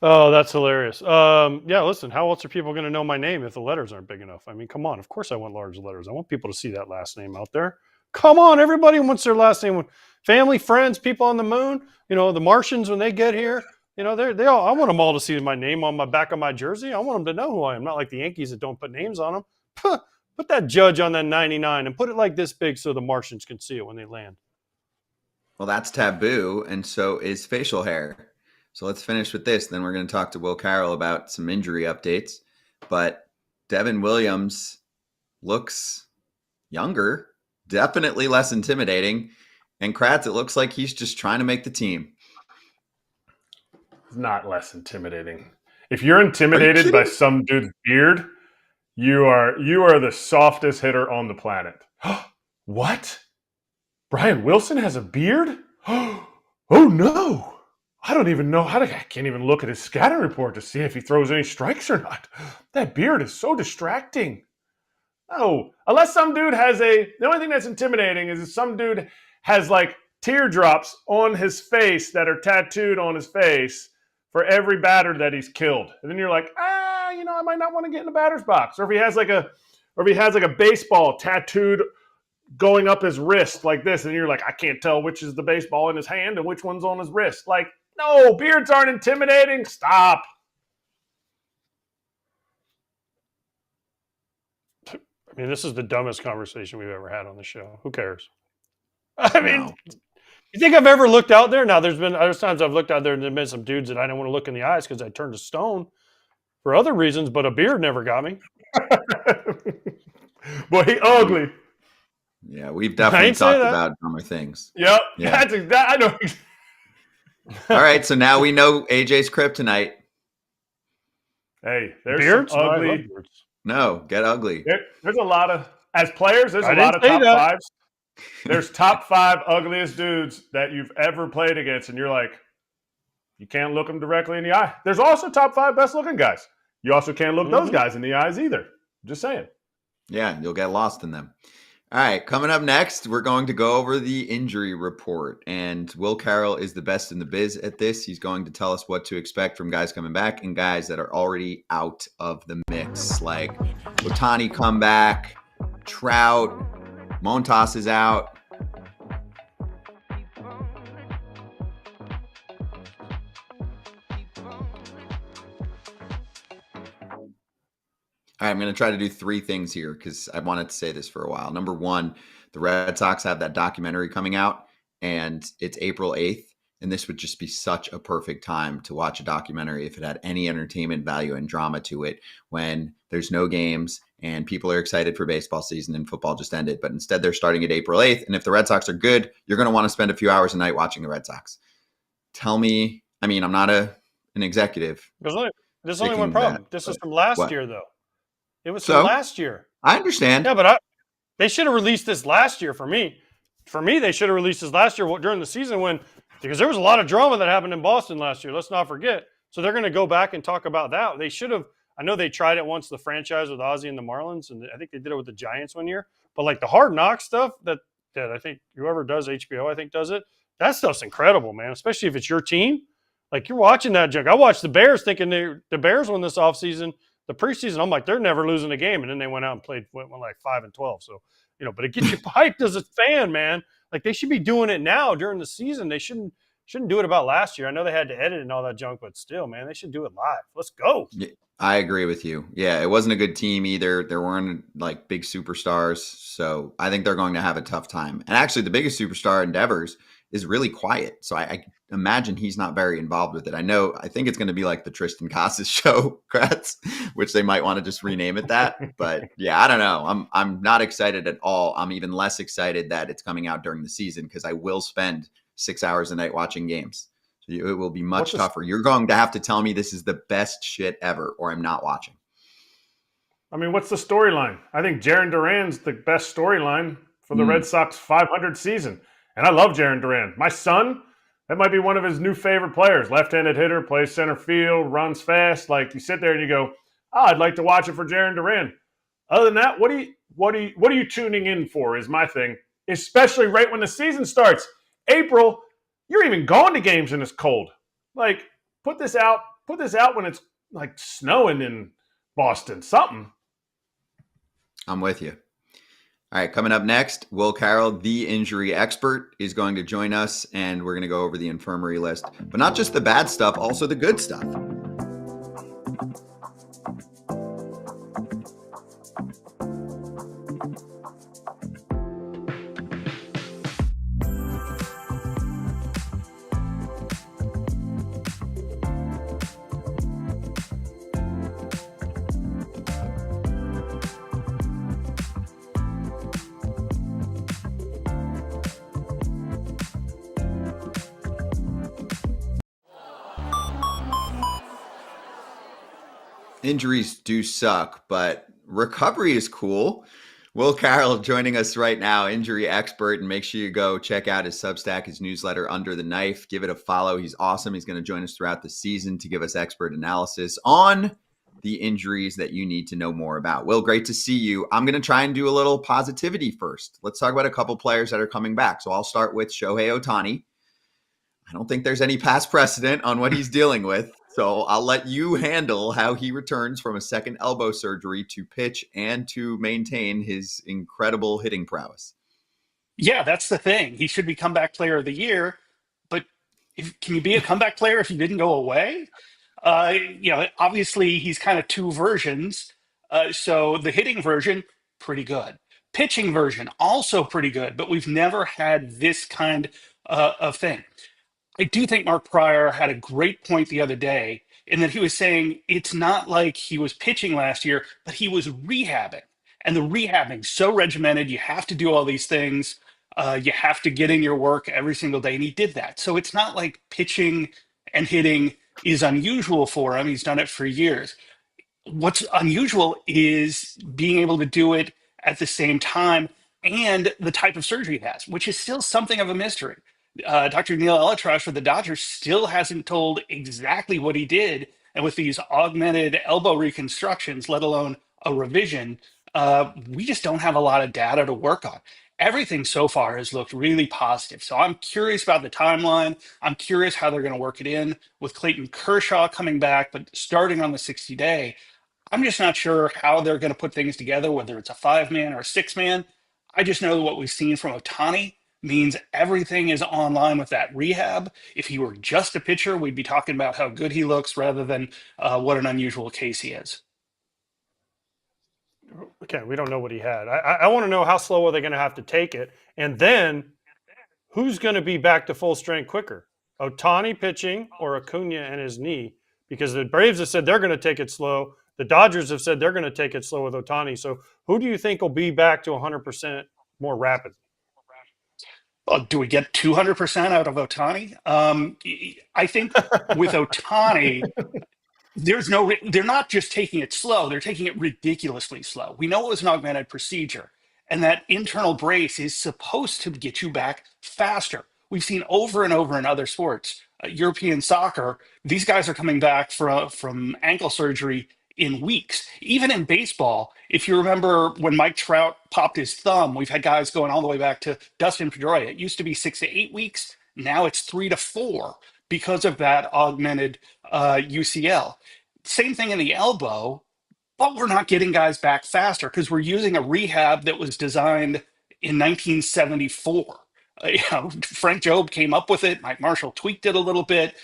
Oh, that's hilarious. Yeah, listen, how else are people going to know my name if the letters aren't big enough? I mean, come on. Of course I want large letters. I want people to see that last name out there. Come on, everybody wants their last name. Family, friends, people on the moon, the Martians when they get here, they all, I want them all to see my name on my back of my jersey. I want them to know who I am, not like the Yankees that don't put names on them. Put that Judge on that 99 and put it like this big so the Martians can see it when they land. Well, that's taboo, and so is facial hair. So let's finish with this. Then we're going to talk to Will Carroll about some injury updates. But Devin Williams looks younger, definitely less intimidating. And Kratz, it looks like he's just trying to make the team. It's not less intimidating. If you're intimidated by some dude's beard, you are the softest hitter on the planet. What? Brian Wilson has a beard? Oh no. I don't even know I can't even look at his scouting report to see if he throws any strikes or not. That beard is so distracting. Oh, unless some dude has the only thing that's intimidating is if some dude has like teardrops on his face that are tattooed on his face for every batter that he's killed. And then you're like, I might not want to get in the batter's box. Or if he has like a baseball tattooed going up his wrist like this, and you're like, I can't tell which is the baseball in his hand and which one's on his wrist. Like, no, beards aren't intimidating. Stop. I mean, this is the dumbest conversation we've ever had on the show. Who cares? I mean, you think I've ever looked out there? Now, there's times I've looked out there and there's been some dudes that I don't want to look in the eyes because I turned to stone for other reasons, but a beard never got me. Boy, he ugly. Yeah, we've definitely talked about dumber things. Yep. Yeah. I know. All right, so now we know AJ's kryptonite. Hey, there's beards? some ugly. No, get ugly. There's a lot of, as players, there's a lot of top fives. There's top 5 ugliest dudes that you've ever played against, and you're like, you can't look them directly in the eye. There's also top 5 best looking guys. You also can't look those guys in the eyes either. Just saying. Yeah, you'll get lost in them. All right, coming up next, we're going to go over the injury report. And Will Carroll is the best in the biz at this. He's going to tell us what to expect from guys coming back and guys that are already out of the mix, like Ohtani comeback, Trout, Montas is out. All right, I'm going to try to do 3 things here because I wanted to say this for a while. Number 1, the Red Sox have that documentary coming out, and it's April 8th. And this would just be such a perfect time to watch a documentary if it had any entertainment value and drama to it when there's no games and people are excited for baseball season and football just ended. But instead, they're starting at April 8th. And if the Red Sox are good, you're going to want to spend a few hours a night watching the Red Sox. Tell me, I mean, I'm not an executive. There's only one problem. This is from last year, though. It was from last year. I understand. Yeah, but they should have released this last year for me. For me, they should have released this last year during the season because there was a lot of drama that happened in Boston last year. Let's not forget. So they're going to go back and talk about that. They should have. I know they tried it once, the franchise with Ozzie and the Marlins, and I think they did it with the Giants one year. But like the Hard Knock stuff that I think whoever does HBO, I think does it. That stuff's incredible, man. Especially if it's your team. Like you're watching that junk. I watched the Bears thinking the Bears won this offseason. The preseason, I'm like, they're never losing a game. And then they went out and went like 5-12. So, but it gets you hyped as a fan, man. Like they should be doing it now during the season. They shouldn't do it about last year. I know they had to edit and all that junk, but still, man, they should do it live. Let's go. Yeah, I agree with you. Yeah, it wasn't a good team either. There weren't like big superstars. So I think they're going to have a tough time. And actually the biggest superstar in Devers is really quiet. So I imagine he's not very involved with it. I think it's going to be like the Tristan Casas show, Kratz, which they might want to just rename it that. But yeah, I don't know. I'm not excited at all. I'm even less excited that it's coming out during the season because I will spend 6 hours a night watching games. It will be much What's the- tougher. You're going to have to tell me this is the best shit ever, or I'm not watching. I mean, what's the storyline? I think Jarren Duran's the best storyline for the Red Sox 500 season. And I love Jarren Duran. My son, that might be one of his new favorite players. Left-handed hitter, plays center field, runs fast. Like, you sit there and you go, oh, I'd like to watch it for Jarren Duran. Other than that, what are you tuning in for is my thing, especially right when the season starts. April, you're even going to games and it's cold. Like, put this out when it's like snowing in Boston, something. I'm with you. All right, coming up next, Will Carroll, the injury expert, is going to join us, and we're going to go over the infirmary list. But not just the bad stuff, also the good stuff. Injuries do suck, but recovery is cool. Will Carroll joining us right now, injury expert, and make sure you go check out his Substack, his newsletter, Under the Knife. Give it a follow. He's awesome. He's going to join us throughout the season to give us expert analysis on the injuries that you need to know more about. Will, great to see you. I'm going to try and do a little positivity first. Let's talk about a couple players that are coming back. So I'll start with Shohei Ohtani. I don't think there's any past precedent on what he's dealing with. So I'll let you handle how he returns from a second elbow surgery to pitch and to maintain his incredible hitting prowess. Yeah, that's the thing. He should be comeback player of the year, but can you be a comeback player if you didn't go away? Obviously he's kind of two versions. So the hitting version, pretty good. Pitching version, also pretty good, but we've never had this kind of thing. I do think Mark Pryor had a great point the other day in that he was saying it's not like he was pitching last year, but he was rehabbing. And the rehabbing so regimented, you have to do all these things. You have to get in your work every single day. And he did that. So it's not like pitching and hitting is unusual for him. He's done it for years. What's unusual is being able to do it at the same time and the type of surgery he has, which is still something of a mystery. Dr. Neil Elitrash for the Dodgers still hasn't told exactly what he did. And with these augmented elbow reconstructions, let alone a revision, we just don't have a lot of data to work on. Everything so far has looked really positive. So I'm curious about the timeline. I'm curious how they're going to work it in with Clayton Kershaw coming back, but starting on the 60-day. I'm just not sure how they're going to put things together, whether it's a 5-man or a 6-man. I just know that what we've seen from Ohtani means everything is online with that rehab. If he were just a pitcher, we'd be talking about how good he looks rather than what an unusual case he is. Okay, we don't know what he had. I want to know how slow are they going to have to take it, and then who's going to be back to full strength quicker, Ohtani pitching or Acuna and his knee? Because the Braves have said they're going to take it slow. The Dodgers have said they're going to take it slow with Ohtani. So who do you think will be back to 100% more rapid? Well, do we get 200% out of Ohtani? I think with Ohtani, they're not just taking it slow, they're taking it ridiculously slow. We know it was an augmented procedure, and that internal brace is supposed to get you back faster. We've seen over and over in other sports, European soccer, these guys are coming back from ankle surgery in weeks. Even in baseball, if you remember when Mike Trout popped his thumb, we've had guys going all the way back to Dustin Pedroia. It used to be 6 to 8 weeks. Now it's 3 to 4 because of that augmented UCL. Same thing in the elbow, but we're not getting guys back faster because we're using a rehab that was designed in 1974. Frank Jobe came up with it. Mike Marshall tweaked it a little bit.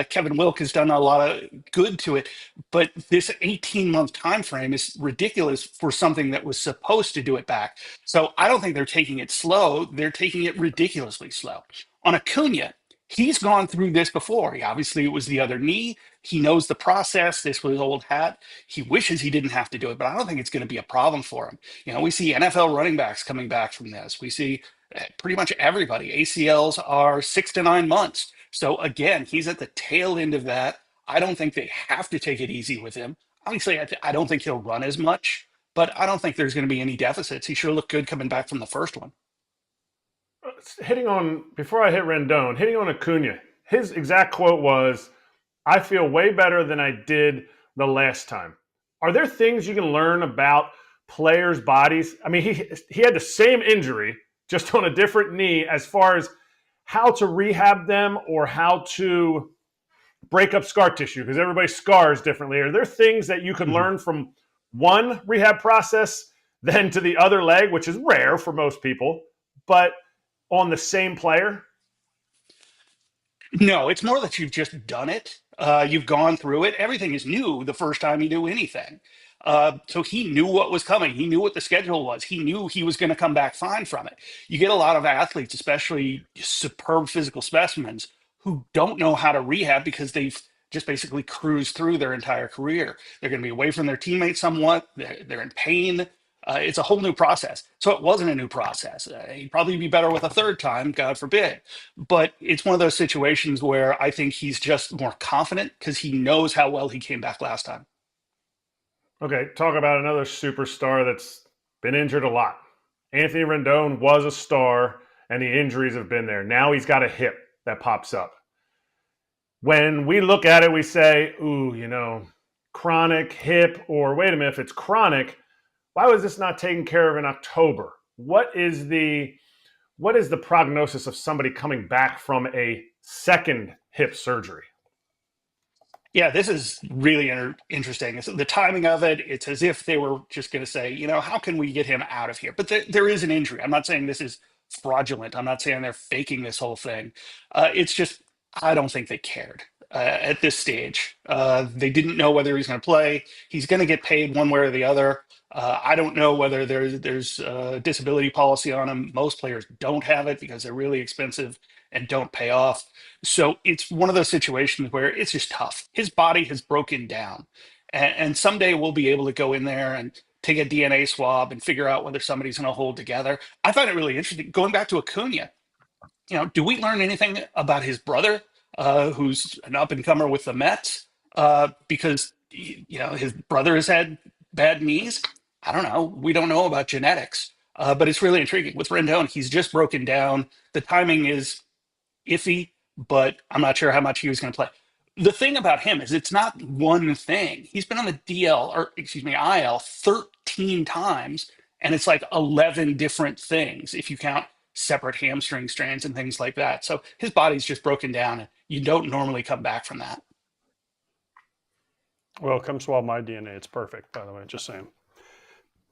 Kevin Wilk has done a lot of good to it, but this 18-month time frame is ridiculous for something that was supposed to do it back. So I don't think they're taking it slow. They're taking it ridiculously slow. On Acuna, he's gone through this before. Obviously, it was the other knee. He knows the process. This was old hat. He wishes he didn't have to do it, but I don't think it's going to be a problem for him. We see NFL running backs coming back from this. We see pretty much everybody. ACLs are 6 to 9 months. So again, he's at the tail end of that. I don't think they have to take it easy with him. Obviously, I don't think he'll run as much, but I don't think there's going to be any deficits. He sure looked good coming back from the first one. Hitting on, before I hit Rendon, hitting on Acuna, his exact quote was, "I feel way better than I did the last time." Are there things you can learn about players' bodies? I mean, he had the same injury, just on a different knee, as far as how to rehab them or how to break up scar tissue, because everybody scars differently. Are there things that you could learn from one rehab process then to the other leg, which is rare for most people, but on the same player? No, it's more that you've just done it. You've gone through it. Everything is new the first time you do anything. So he knew what was coming. He knew what the schedule was. He knew he was going to come back fine from it. You get a lot of athletes, especially superb physical specimens, who don't know how to rehab because they've just basically cruised through their entire career. They're going to be away from their teammates somewhat. They're in pain. It's a whole new process. So it wasn't a new process. He'd probably be better with a third time, God forbid. But it's one of those situations where I think he's just more confident because he knows how well he came back last time. Okay, talk about another superstar that's been injured a lot. Anthony Rendon was a star, and the injuries have been there. Now he's got a hip that pops up. When we look at it, we say, ooh, chronic hip, or wait a minute, if it's chronic, why was this not taken care of in October? What is the prognosis of somebody coming back from a second hip surgery? Yeah, this is really interesting. It's the timing of it. It's as if they were just going to say, how can we get him out of here? But there is an injury. I'm not saying this is fraudulent. I'm not saying they're faking this whole thing. It's just, I don't think they cared at this stage. They didn't know whether he's going to play. He's going to get paid one way or the other. I don't know whether there's a disability policy on him. Most players don't have it because they're really expensive and don't pay off. So it's one of those situations where it's just tough. His body has broken down. And someday we'll be able to go in there and take a DNA swab and figure out whether somebody's going to hold together. I find it really interesting. Going back to Acuna, do we learn anything about his brother, who's an up-and-comer with the Mets? Because, his brother has had bad knees. I don't know. We don't know about genetics. But it's really intriguing. With Rendon, he's just broken down. The timing is iffy, but I'm not sure how much he was going to play. The thing about him is it's not one thing. He's been on the IL 13 times, and it's like 11 different things if you count separate hamstring strains and things like that. So his body's just broken down, and you don't normally come back from that. Well, come swab my DNA. It's perfect, by the way. Just saying.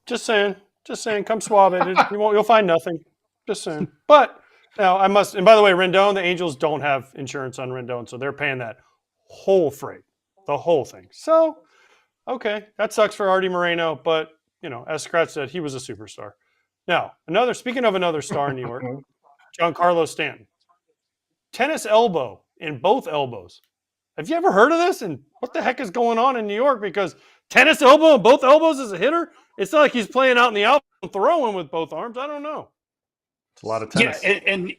Just saying. Come swab it. You'll find nothing. Just saying. But now I must. And by the way, Rendon, the Angels don't have insurance on Rendon, so they're paying that whole freight, the whole thing. So, okay, that sucks for Artie Moreno, but as Kratz said, he was a superstar. Now, speaking of another star in New York, Giancarlo Stanton, tennis elbow in both elbows. Have you ever heard of this? And what the heck is going on in New York? Because tennis elbow in both elbows as a hitter? It's not like he's playing out in the outfield throwing with both arms. I don't know. It's a lot of tennis. Yeah, and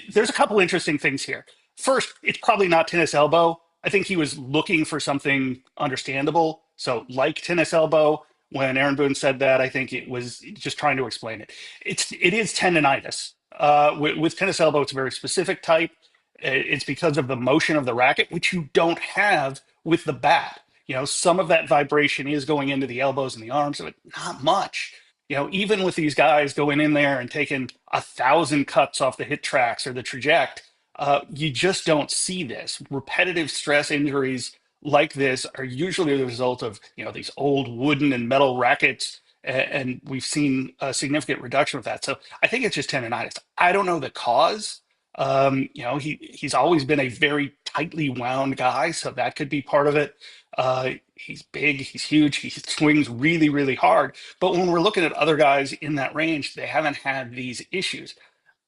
there's a couple interesting things here. First, it's probably not tennis elbow. I think he was looking for something understandable. So like tennis elbow, when Aaron Boone said that, I think it was just trying to explain it. It is tendonitis. With tennis elbow, it's a very specific type. It's because of the motion of the racket, which you don't have with the bat. Some of that vibration is going into the elbows and the arms, but not much. Even with these guys going in there and taking 1,000 cuts off the hit tracks or the traject, you just don't see this. Repetitive stress injuries like this are usually the result of these old wooden and metal rackets, and we've seen a significant reduction with that. So I think it's just tendonitis. I don't know the cause. He's always been a very tightly wound guy, so that could be part of it. He's big, he's huge, he swings really, really hard. But when we're looking at other guys in that range, they haven't had these issues.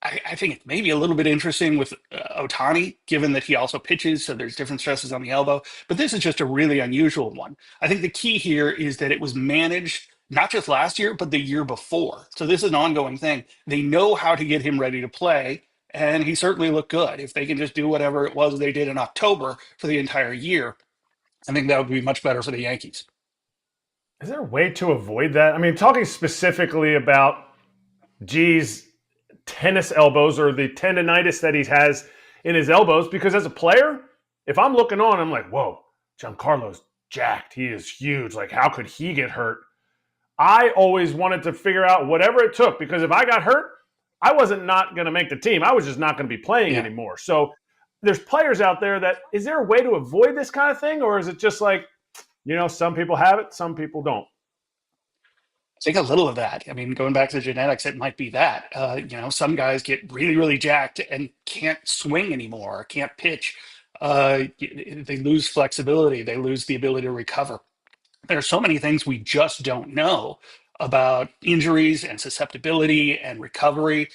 I think it's maybe a little bit interesting with Ohtani, given that he also pitches, so there's different stresses on the elbow. But this is just a really unusual one. I think the key here is that it was managed not just last year, but the year before. So this is an ongoing thing. They know how to get him ready to play. and he certainly looked good. If they can just do whatever it was they did in October for the entire year, I think that would be much better for the Yankees. Is there a way to avoid that? I mean, talking specifically about G's tennis elbows or the tendonitis that he has in his elbows, because as a player, if I'm looking on, I'm like, whoa, Giancarlo's jacked. He is huge. Like, how could he get hurt? I always wanted to figure out whatever it took, because if I got hurt, I wasn't not going to make the team. I was just not going to be playing anymore. So there's players out there that, is there a way to avoid this kind of thing? Or is it just like, some people have it, some people don't? I think a little of that. I mean, going back to the genetics, it might be that. Some guys get really, really jacked and can't swing anymore, can't pitch. They lose flexibility. They lose the ability to recover. There are so many things we just don't know about injuries and susceptibility and recovery.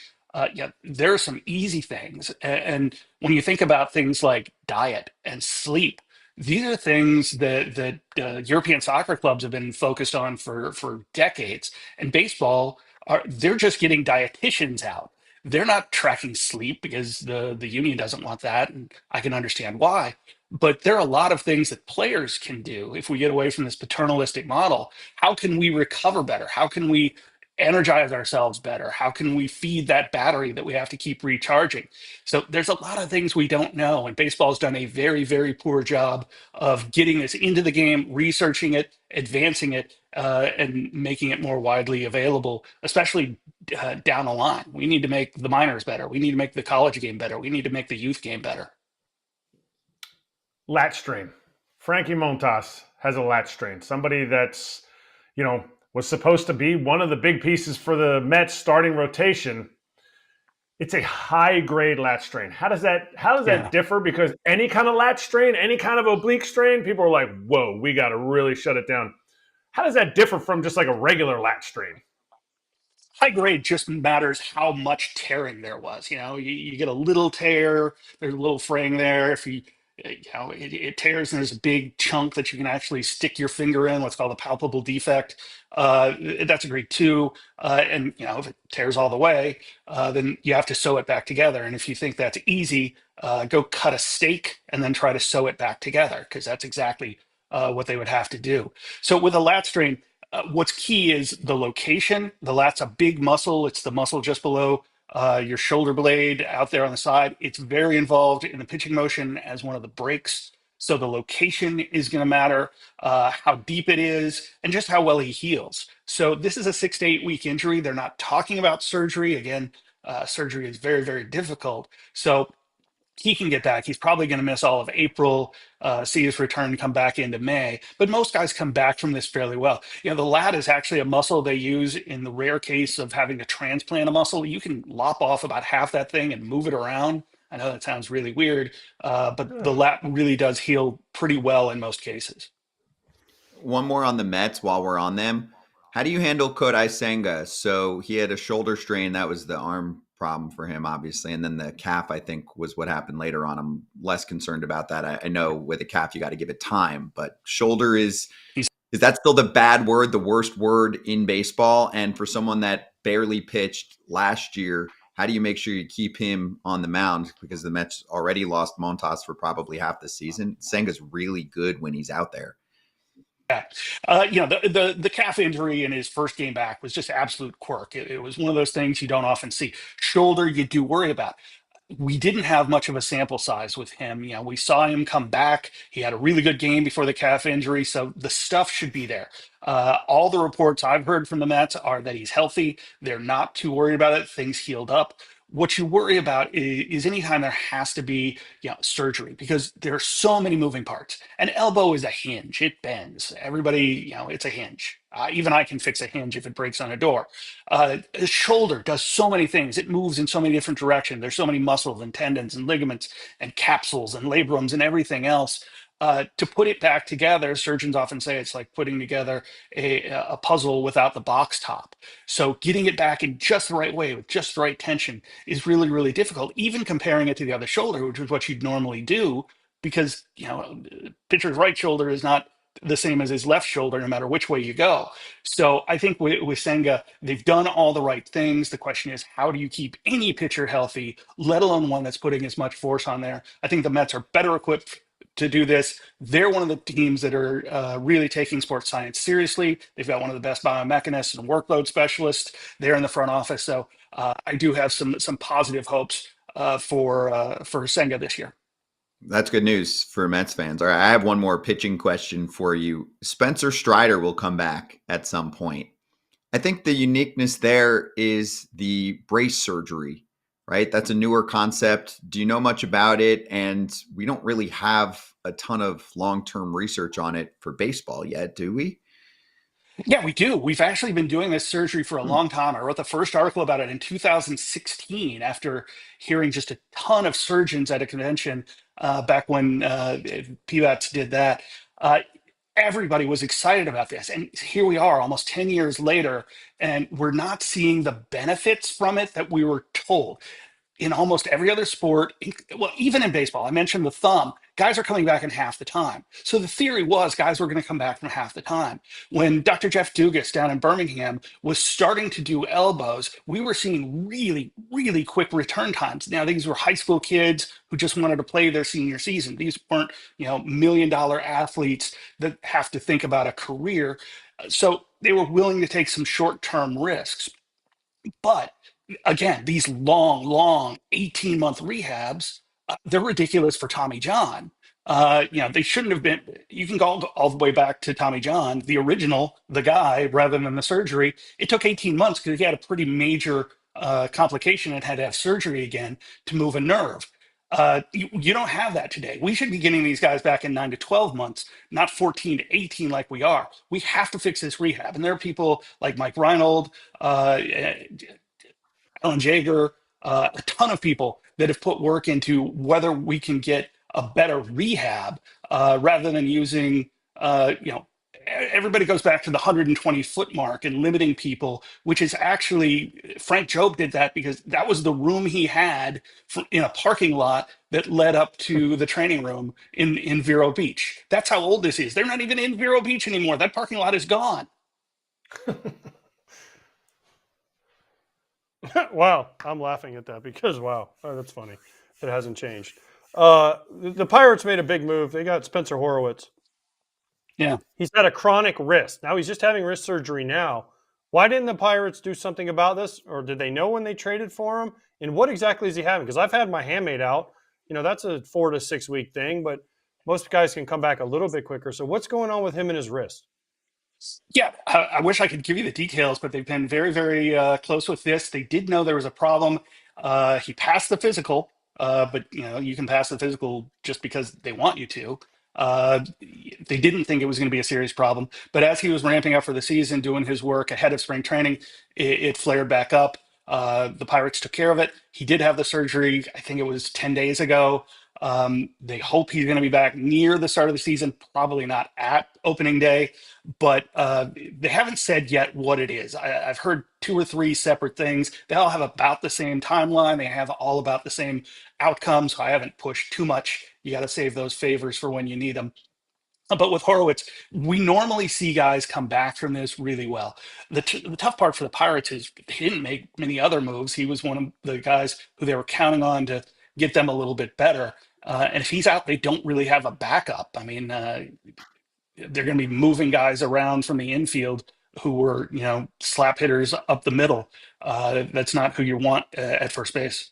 There are some easy things. And when you think about things like diet and sleep, these are things that European soccer clubs have been focused on for decades. And baseball, they're just getting dietitians out. They're not tracking sleep because the union doesn't want that, and I can understand why. But there are a lot of things that players can do if we get away from this paternalistic model. How can we recover better? How can we energize ourselves better? How can we feed that battery that we have to keep recharging? So there's a lot of things we don't know, and baseball's done a very, very poor job of getting us into the game, researching it, advancing it, and making it more widely available, especially down the line. We need to make the minors better. We need to make the college game better. We need to make the youth game better. Lat strain. Frankie Montas has a lat strain. Somebody that's, was supposed to be one of the big pieces for the Mets starting rotation. It's a high grade lat strain. How does that differ? Because any kind of lat strain, any kind of oblique strain, people are like, whoa, we got to really shut it down. How does that differ from just like a regular lat strain? High grade just matters how much tearing there was. You get a little tear, there's a little fraying there. If it tears and there's a big chunk that you can actually stick your finger in, what's called a palpable defect. That's a grade 2. And if it tears all the way, then you have to sew it back together. And if you think that's easy, go cut a steak and then try to sew it back together, because that's exactly what they would have to do. So with a lat strain, what's key is the location. The lat's a big muscle. It's the muscle just below your shoulder blade out there on the side. It's very involved in the pitching motion as one of the breaks. So the location is going to matter, how deep it is, and just how well he heals. So this is a 6 to 8 week injury. They're not talking about surgery. Again, surgery is very, very difficult. So he can get back. He's probably going to miss all of April, see his return come back into May. But most guys come back from this fairly well. The lat is actually a muscle they use in the rare case of having to transplant a muscle. You can lop off about half that thing and move it around. I know that sounds really weird, but the lat really does heal pretty well in most cases. One more on the Mets while we're on them. How do you handle Kodai Senga? So he had a shoulder strain. That was the arm problem for him, obviously. And then the calf, I think, was what happened later on. I'm less concerned about that. I know with a calf, you got to give it time, but shoulder is that still the bad word, the worst word in baseball? And for someone that barely pitched last year, how do you make sure you keep him on the mound? Because the Mets already lost Montas for probably half the season. Senga's really good when he's out there. Yeah. The calf injury in his first game back was just absolute quirk. It was one of those things you don't often see. Shoulder, you do worry about. We didn't have much of a sample size with him. We saw him come back. He had a really good game before the calf injury, so the stuff should be there. All the reports I've heard from the Mets are that he's healthy. They're not too worried about it. Things healed up. What you worry about is anytime there has to be surgery, because there are so many moving parts. An elbow is a hinge. It bends. Everybody, it's a hinge. Even I can fix a hinge if it breaks on a door. A shoulder does so many things. It moves in so many different directions. There's so many muscles and tendons and ligaments and capsules and labrums and everything else. To put it back together, surgeons often say it's like putting together a puzzle without the box top. So getting it back in just the right way with just the right tension is really, really difficult, even comparing it to the other shoulder, which is what you'd normally do, because pitcher's right shoulder is not the same as his left shoulder, no matter which way you go. So I think with Senga, they've done all the right things. The question is, how do you keep any pitcher healthy, let alone one that's putting as much force on there? I think the Mets are better equipped to do this. They're one of the teams that are really taking sports science seriously. They've got one of the best biomechanists and workload specialists there in the front office. So I do have some positive hopes for Senga this year. That's good news for Mets fans. All right, I have one more pitching question for you. Spencer Strider will come back at some point. I think the uniqueness there is the brace surgery, right? That's a newer concept. Do you know much about it? And we don't really have a ton of long-term research on it for baseball yet, do we? Yeah, we do. We've actually been doing this surgery for a long time. I wrote the first article about it in 2016 after hearing just a ton of surgeons at a convention back when PBATS did that. Everybody was excited about this. And here we are almost 10 years later, and we're not seeing the benefits from it that we were told. In almost every other sport, well, even in baseball, I mentioned the thumb, guys are coming back in half the time. So the theory was guys were going to come back from half the time. When Dr. Jeff Dugas down in Birmingham was starting to do elbows, we were seeing really, really quick return times. Now, these were high school kids who just wanted to play their senior season. These weren't, $1 million athletes that have to think about a career. So they were willing to take some short-term risks. But again, these long 18-month rehabs, they're ridiculous for Tommy John. They shouldn't have been. You can go all the way back to Tommy John, the original, the guy, rather than the surgery. It took 18 months because he had a pretty major complication and had to have surgery again to move a nerve. You don't have that today. We should be getting these guys back in 9 to 12 months, not 14 to 18 like we are. We have to fix this rehab. And there are people like Mike Reinold, Alan Jaeger, a ton of people that have put work into whether we can get a better rehab rather than using, everybody goes back to the 120-foot mark and limiting people, which is actually, Frank Jobe did that because that was the room he had in a parking lot that led up to the training room in Vero Beach. That's how old this is. They're not even in Vero Beach anymore. That parking lot is gone. Wow, I'm laughing at that because that's funny. It hasn't changed. The Pirates made a big move. They got Spencer Horwitz. Yeah. He's had a chronic wrist. Now he's just having wrist surgery now. Why didn't the Pirates do something about this? Or did they know when they traded for him? And what exactly is he having? Because I've had my handmade out. That's a 4 to 6 week thing, but most guys can come back a little bit quicker. So what's going on with him and his wrist? Yeah, I wish I could give you the details, but they've been very, very close with this. They did know there was a problem. He passed the physical, but you can pass the physical just because they want you to. They didn't think it was going to be a serious problem, but as he was ramping up for the season, doing his work ahead of spring training, it flared back up. The Pirates took care of it. He did have the surgery. I think it was 10 days ago. They hope he's going to be back near the start of the season, probably not at opening day, but they haven't said yet what it is. I've heard 2 or 3 separate things. They all have about the same timeline. They have all about the same outcome, so I haven't pushed too much. You got to save those favors for when you need them. But with Horowitz, we normally see guys come back from this really well. The tough part for the Pirates is he didn't make many other moves. He was one of the guys who they were counting on to get them a little bit better. And if he's out, they don't really have a backup. I mean, they're going to be moving guys around from the infield who were, slap hitters up the middle. That's not who you want at first base.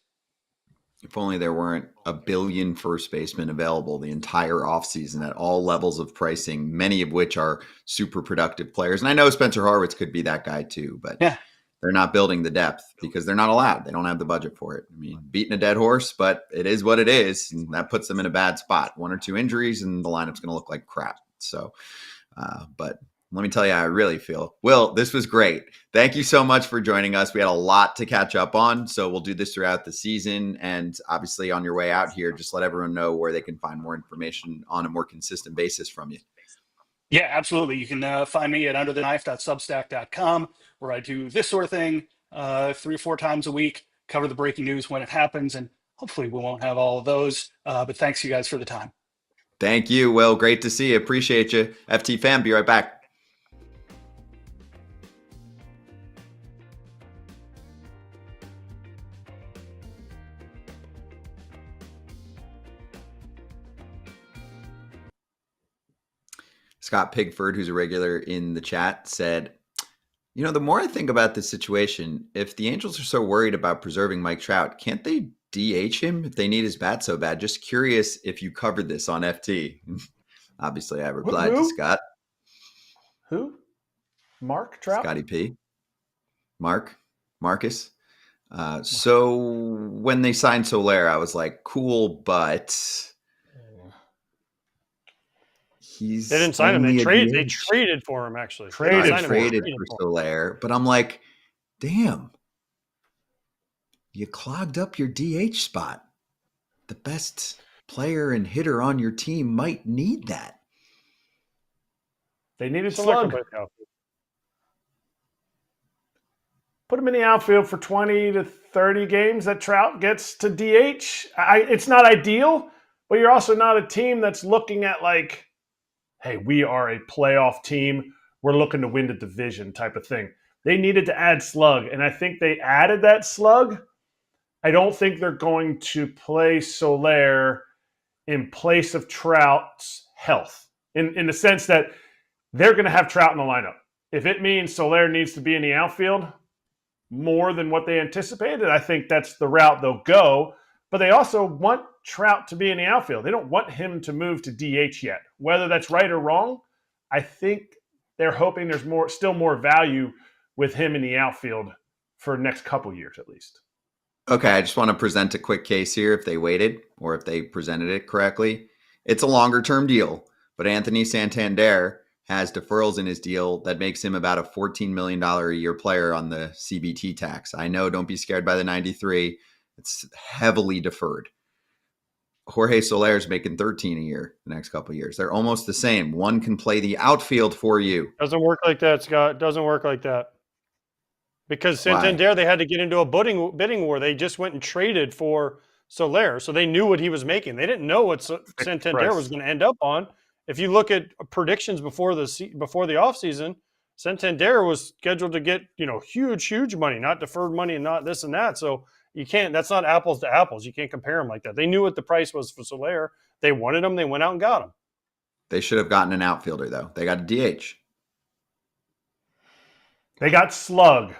If only there weren't a billion first basemen available the entire offseason at all levels of pricing, many of which are super productive players. And I know Spencer Horwitz could be that guy too, but they're not building the depth because they're not allowed. They don't have the budget for it. I mean, beating a dead horse, but it is what it is. And that puts them in a bad spot. 1 or 2 injuries and the lineup's going to look like crap. So, but let me tell you how I really feel. Will, this was great. Thank you so much for joining us. We had a lot to catch up on, so we'll do this throughout the season. And obviously on your way out here, just let everyone know where they can find more information on a more consistent basis from you. Yeah, absolutely. You can find me at undertheknife.substack.com, where I do this sort of thing 3 or 4 times a week, cover the breaking news when it happens, and hopefully we won't have all of those. But thanks you guys for the time. Thank you, Will. Great to see you. Appreciate you. FT fam, be right back. Scott Pigford, who's a regular in the chat, said, the more I think about this situation, if the Angels are so worried about preserving Mike Trout, can't they DH him if they need his bat so bad? Just curious if you covered this on FT. Obviously, I replied to Scott. Who? Mark Trout? Scotty P. Marcus. So when they signed Soler, I was like, cool, but they didn't sign him. They traded for him, actually. Traded for Soler, but I'm like, damn, you clogged up your DH spot. The best player and hitter on your team might need that. They needed Slug. Put him in the outfield for 20 to 30 games that Trout gets to DH. It's not ideal, but you're also not a team that's looking at like, hey, we are a playoff team. We're looking to win the division type of thing. They needed to add Slug, and I think they added that Slug. I don't think they're going to play Soler in place of Trout's health in the sense that they're going to have Trout in the lineup. If it means Soler needs to be in the outfield more than what they anticipated, I think that's the route they'll go. But they also want Trout to be in the outfield. They don't want him to move to DH yet. Whether that's right or wrong, I think they're hoping there's still more value with him in the outfield for the next couple years at least. Okay, I just want to present a quick case here if they waited or if they presented it correctly. It's a longer-term deal, but Anthony Santander has deferrals in his deal that makes him about a $14 million a year player on the CBT tax. I know, don't be scared by the 93. It's heavily deferred. Jorge Soler is making 13 a year the next couple of years. They're almost the same. One can play the outfield for you. Doesn't work like that, Scott. Doesn't work like that. Because Santander, Why? they had to get into a bidding war. They just went and traded for Soler, so they knew what he was making. They didn't know what Santander was going to end up on. If you look at predictions before the offseason, Santander was scheduled to get huge money, not deferred money, and not this and that. So you can't. That's not apples to apples. You can't compare them like that. They knew what the price was for Soler. They wanted him. They went out and got him. They should have gotten an outfielder though. They got a DH. They got Slug.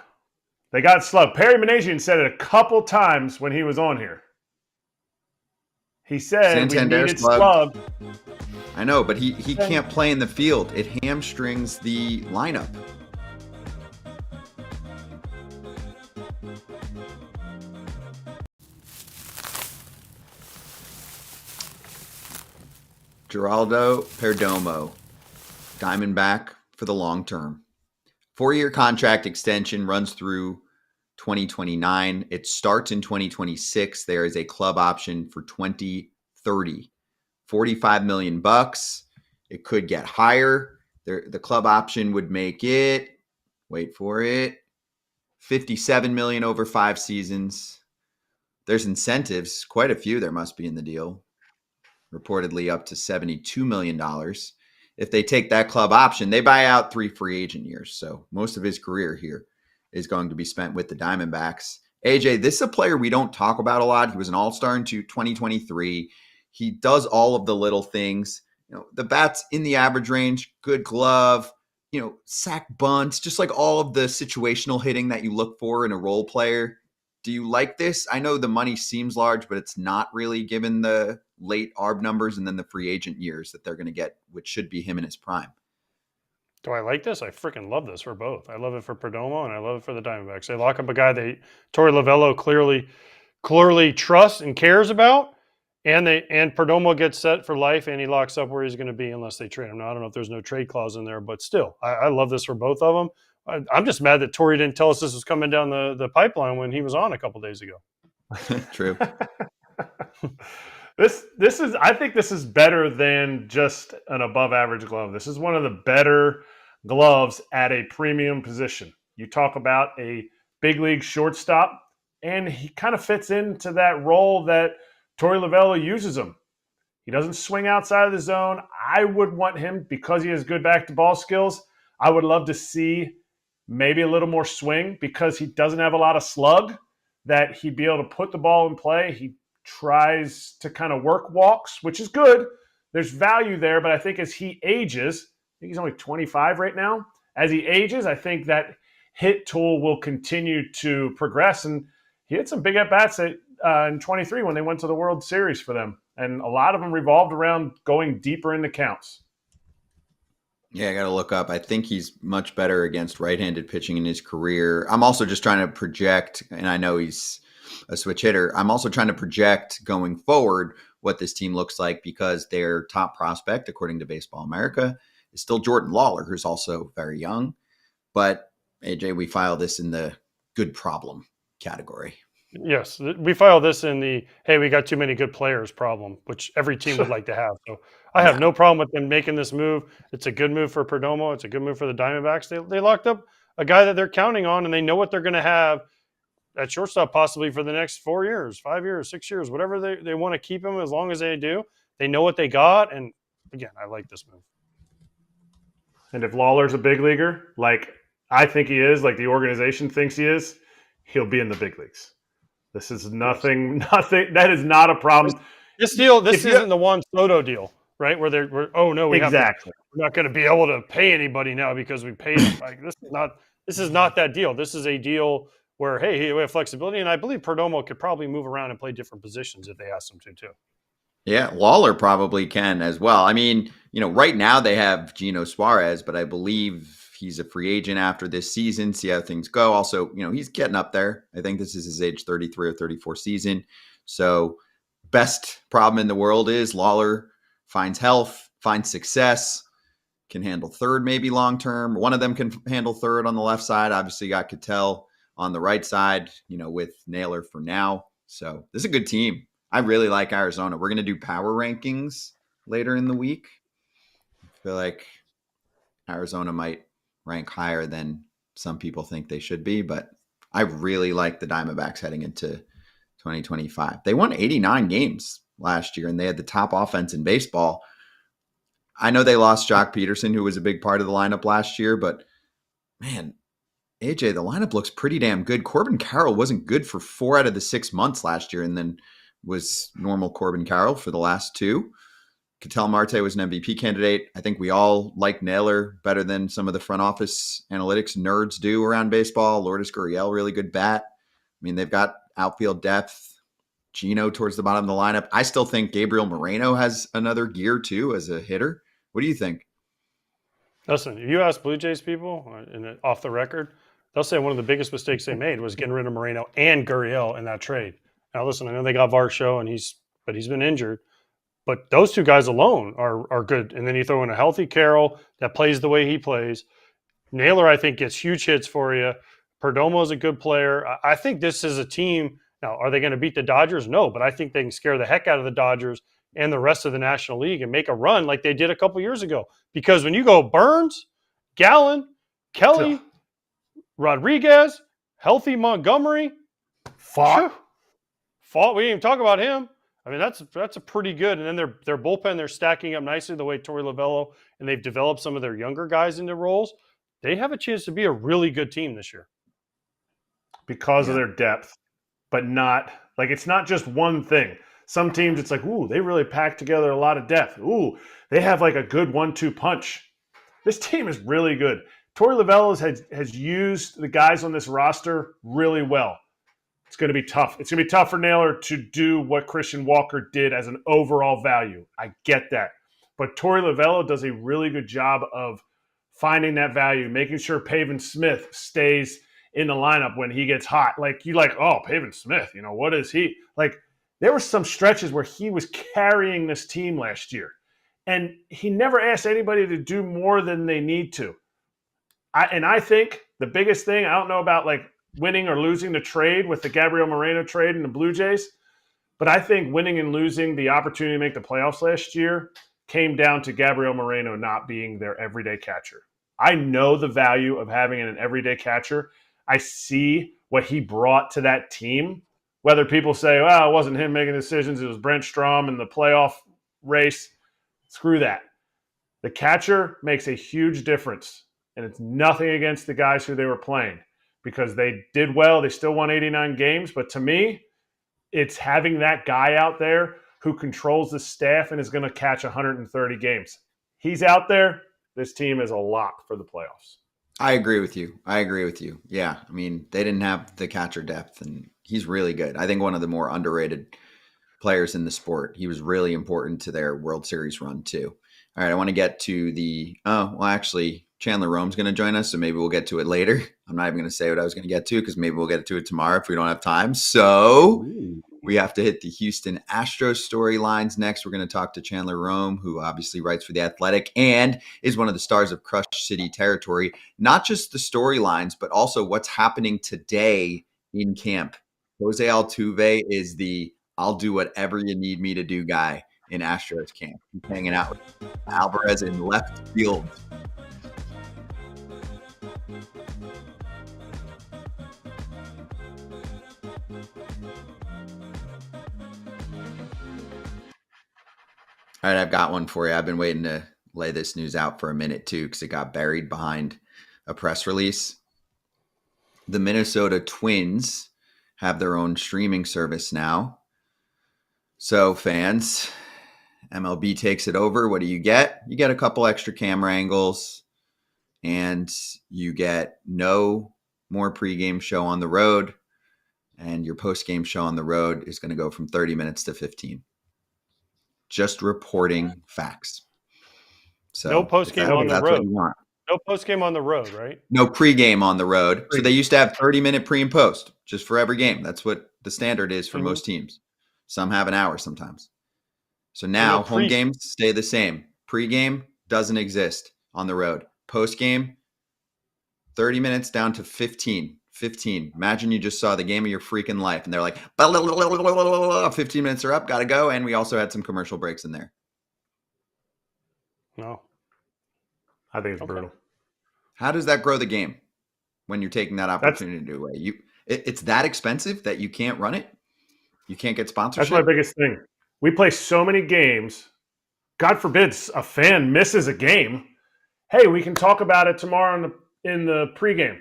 Perry Managian said it a couple times when he was on here. He said Santander, we needed Slug. I know, but he can't play in the field. It hamstrings the lineup. Geraldo Perdomo, Diamondback for the long term. 4-year contract extension runs through 2029. It starts in 2026. There is a club option for 2030. $45 million. It could get higher. The club option would make it, wait for it, $57 million over 5 seasons. There's incentives, quite a few there must be in the deal. Reportedly up to $72 million. If they take that club option, they buy out 3 free agent years. So most of his career here is going to be spent with the Diamondbacks. AJ, this is a player we don't talk about a lot. He was an all-star in 2023. He does all of the little things. The bat's in the average range, good glove, sack bunts, just like all of the situational hitting that you look for in a role player. Do you like this? I know the money seems large, but it's not really given the late ARB numbers and then the free agent years that they're going to get, which should be him in his prime. Do I like this? I freaking love this for both. I love it for Perdomo and I love it for the Diamondbacks. They lock up a guy Torey Lovullo clearly trusts and cares about, and Perdomo gets set for life, and he locks up where he's going to be unless they trade him. Now, I don't know if there's no trade clause in there, but still, I love this for both of them. I'm just mad that Torey didn't tell us this was coming down the pipeline when he was on a couple days ago. True. I think this is better than just an above average glove. This is one of the better gloves at a premium position. You talk about a big league shortstop, and he kind of fits into that role that Torey Lovullo uses him. He doesn't swing outside of the zone. I would want him, because he has good back-to-ball skills, I would love to see maybe a little more swing because he doesn't have a lot of slug, that he'd be able to put the ball in play. He tries to kind of work walks, which is good. There's value there, but I think as he ages, I think he's only 25 right now. As he ages, I think that hit tool will continue to progress. And he had some big at-bats in 23 when they went to the World Series for them. And a lot of them revolved around going deeper into counts. Yeah, I got to look up. I think he's much better against right-handed pitching in his career. I'm also just trying to project, and I know he's a switch hitter. I'm also trying to project going forward what this team looks like, because their top prospect, according to Baseball America, is still Jordan Lawler, who's also very young. But AJ, we file this in the good problem category. Yes, we file this in the, hey, we got too many good players problem, which every team would like to have. So I have no problem with them making this move. It's a good move for Perdomo. It's a good move for the Diamondbacks. They locked up a guy that they're counting on, and they know what they're going to have at shortstop possibly for the next 4 years, 5 years, 6 years, whatever they want to keep him as long as they do. They know what they got, and again, I like this move. And if Lawler's a big leaguer, like I think he is, like the organization thinks he is, he'll be in the big leagues. This is nothing. That is not a problem. This deal, this isn't the Juan Soto deal, right? Where we're not going to be able to pay anybody now because we paid him. Like this is not that deal. This is a deal where, hey, we have flexibility, and I believe Perdomo could probably move around and play different positions if they asked him to too. Yeah, Lawler probably can as well. I mean, right now they have Gino Suarez, but I believe he's a free agent after this season. See how things go. Also, he's getting up there. I think this is his age 33 or 34 season. So best problem in the world is Lawler finds health, finds success, can handle third maybe long-term. One of them can handle third on the left side. Obviously got Cattell on the right side, with Naylor for now. So this is a good team. I really like Arizona. We're going to do power rankings later in the week. I feel like Arizona might rank higher than some people think they should be, but I really like the Diamondbacks heading into 2025. They won 89 games last year, and they had the top offense in baseball. I know they lost Jock Peterson, who was a big part of the lineup last year, but man, AJ, the lineup looks pretty damn good. Corbin Carroll wasn't good for 4 out of the 6 months last year, and then was normal Corbin Carroll for the last 2. Ketel Marte was an MVP candidate. I think we all like Naylor better than some of the front office analytics nerds do around baseball. Lourdes Gurriel, really good bat. I mean, they've got outfield depth. Gino towards the bottom of the lineup. I still think Gabriel Moreno has another gear too as a hitter. What do you think? Listen, if you ask Blue Jays people, and off the record, they'll say one of the biggest mistakes they made was getting rid of Moreno and Gurriel in that trade. Now, listen, I know they got Varsho, but he's been injured. But those two guys alone are good. And then you throw in a healthy Carroll that plays the way he plays. Naylor, I think, gets huge hits for you. Perdomo is a good player. I think this is a team. Now, are they going to beat the Dodgers? No, but I think they can scare the heck out of the Dodgers and the rest of the National League and make a run like they did a couple years ago. Because when you go Burns, Gallen, Kelly, Rodriguez, healthy Montgomery, Fought, we didn't even talk about him. I mean, that's a pretty good. And then their bullpen, they're stacking up nicely the way Torey Lovello, and they've developed some of their younger guys into roles. They have a chance to be a really good team this year. Because of their depth, but not – like it's not just one thing. Some teams, it's like, ooh, they really packed together a lot of depth. Ooh, they have like a good 1-2 punch. This team is really good. Torey Lovello has used the guys on this roster really well. It's going to be tough. It's going to be tough for Naylor to do what Christian Walker did as an overall value. I get that. But Torey Lovello does a really good job of finding that value, making sure Pavin Smith stays in the lineup when he gets hot. Like, oh, Pavin Smith, what is he? Like, there were some stretches where he was carrying this team last year. And he never asked anybody to do more than they need to. I think the biggest thing, I don't know about like winning or losing the trade with the Gabriel Moreno trade and the Blue Jays, but I think winning and losing the opportunity to make the playoffs last year came down to Gabriel Moreno not being their everyday catcher. I know the value of having an everyday catcher. I see what he brought to that team. Whether people say, well, it wasn't him making decisions, it was Brent Strom and the playoff race. Screw that. The catcher makes a huge difference, and it's nothing against the guys who they were playing because they did well. They still won 89 games. But to me, it's having that guy out there who controls the staff and is going to catch 130 games. He's out there. This team is a lock for the playoffs. I agree with you. Yeah. I mean, they didn't have the catcher depth, and he's really good. I think one of the more underrated players in the sport. He was really important to their World Series run, too. All right, I want to get to actually, Chandler Rome's going to join us, so maybe we'll get to it later. I'm not even going to say what I was going to get to because maybe we'll get to it tomorrow if we don't have time. So we have to hit the Houston Astros storylines next. We're going to talk to Chandler Rome, who obviously writes for The Athletic and is one of the stars of Crush City Territory. Not just the storylines, but also what's happening today in camp. Jose Altuve is the I'll do whatever you need me to do guy in Astros camp. He's hanging out with Alvarez in left field. All right, I've got one for you. I've been waiting to lay this news out for a minute, too, because it got buried behind a press release. The Minnesota Twins have their own streaming service now. So, fans, MLB takes it over. What do you get? You get a couple extra camera angles, and you get no more pregame show on the road, and your postgame show on the road is going to go from 30 minutes to 15. Just reporting facts. So no postgame on the road. What you want. No postgame on the road, right? No pregame on the road. So they used to have 30-minute pre and post just for every game. That's what the standard is for most teams. Some have an hour sometimes. So now home games stay the same. Pregame doesn't exist on the road. Postgame, 30 minutes down to 15. 15. Imagine you just saw the game of your freaking life and they're like, 15 minutes are up, got to go. And we also had some commercial breaks in there. No. I think it's brutal. How does that grow the game when you're taking that opportunity away? It's that expensive that you can't run it? You can't get sponsorship? That's my biggest thing. We play so many games. God forbid a fan misses a game. Hey, we can talk about it tomorrow in the pregame.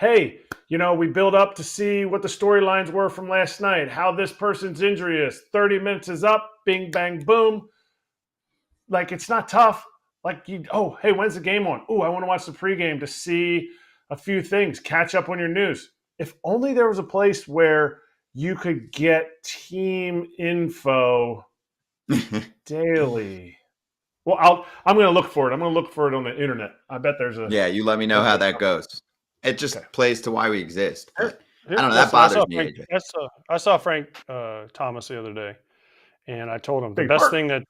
Hey, we build up to see what the storylines were from last night, how this person's injury is. 30 minutes is up, bing, bang, boom. Like, it's not tough. Like, hey, when's the game on? Oh, I want to watch the pregame to see a few things, catch up on your news. If only there was a place where you could get team info daily. Well, I'm going to look for it. I'm going to look for it on the internet. I bet there's a... Yeah, you let me know how that goes. It just plays to why we exist. But I don't know. That bothers me. I saw Frank Thomas the other day, and I told him the best thing that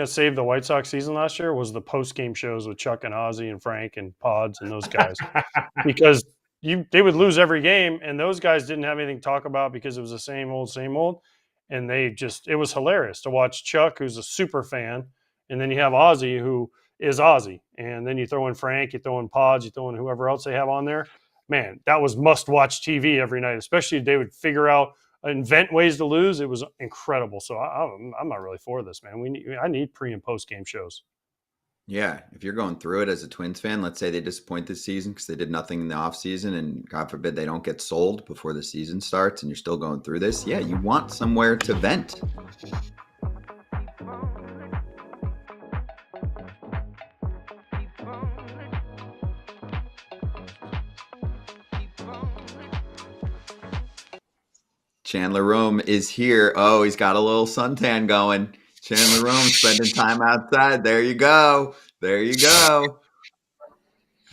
saved the White Sox season last year was the post-game shows with Chuck and Ozzy and Frank and Pods and those guys, because they would lose every game, and those guys didn't have anything to talk about because it was the same old, and it was hilarious to watch Chuck, who's a super fan, and then you have Ozzy, who is Ozzy, and then you throw in Frank, you throw in Pods, you throw in whoever else they have on there. Man, that was must-watch TV every night, especially if they would figure out, invent ways to lose. It was incredible. So I'm not really for this, man. I need pre- and post-game shows. Yeah, if you're going through it as a Twins fan, let's say they disappoint this season because they did nothing in the offseason, and God forbid they don't get sold before the season starts, and you're still going through this. Yeah, you want somewhere to vent. Chandler Rome is here. Oh, he's got a little suntan going. Chandler Rome spending time outside. There you go.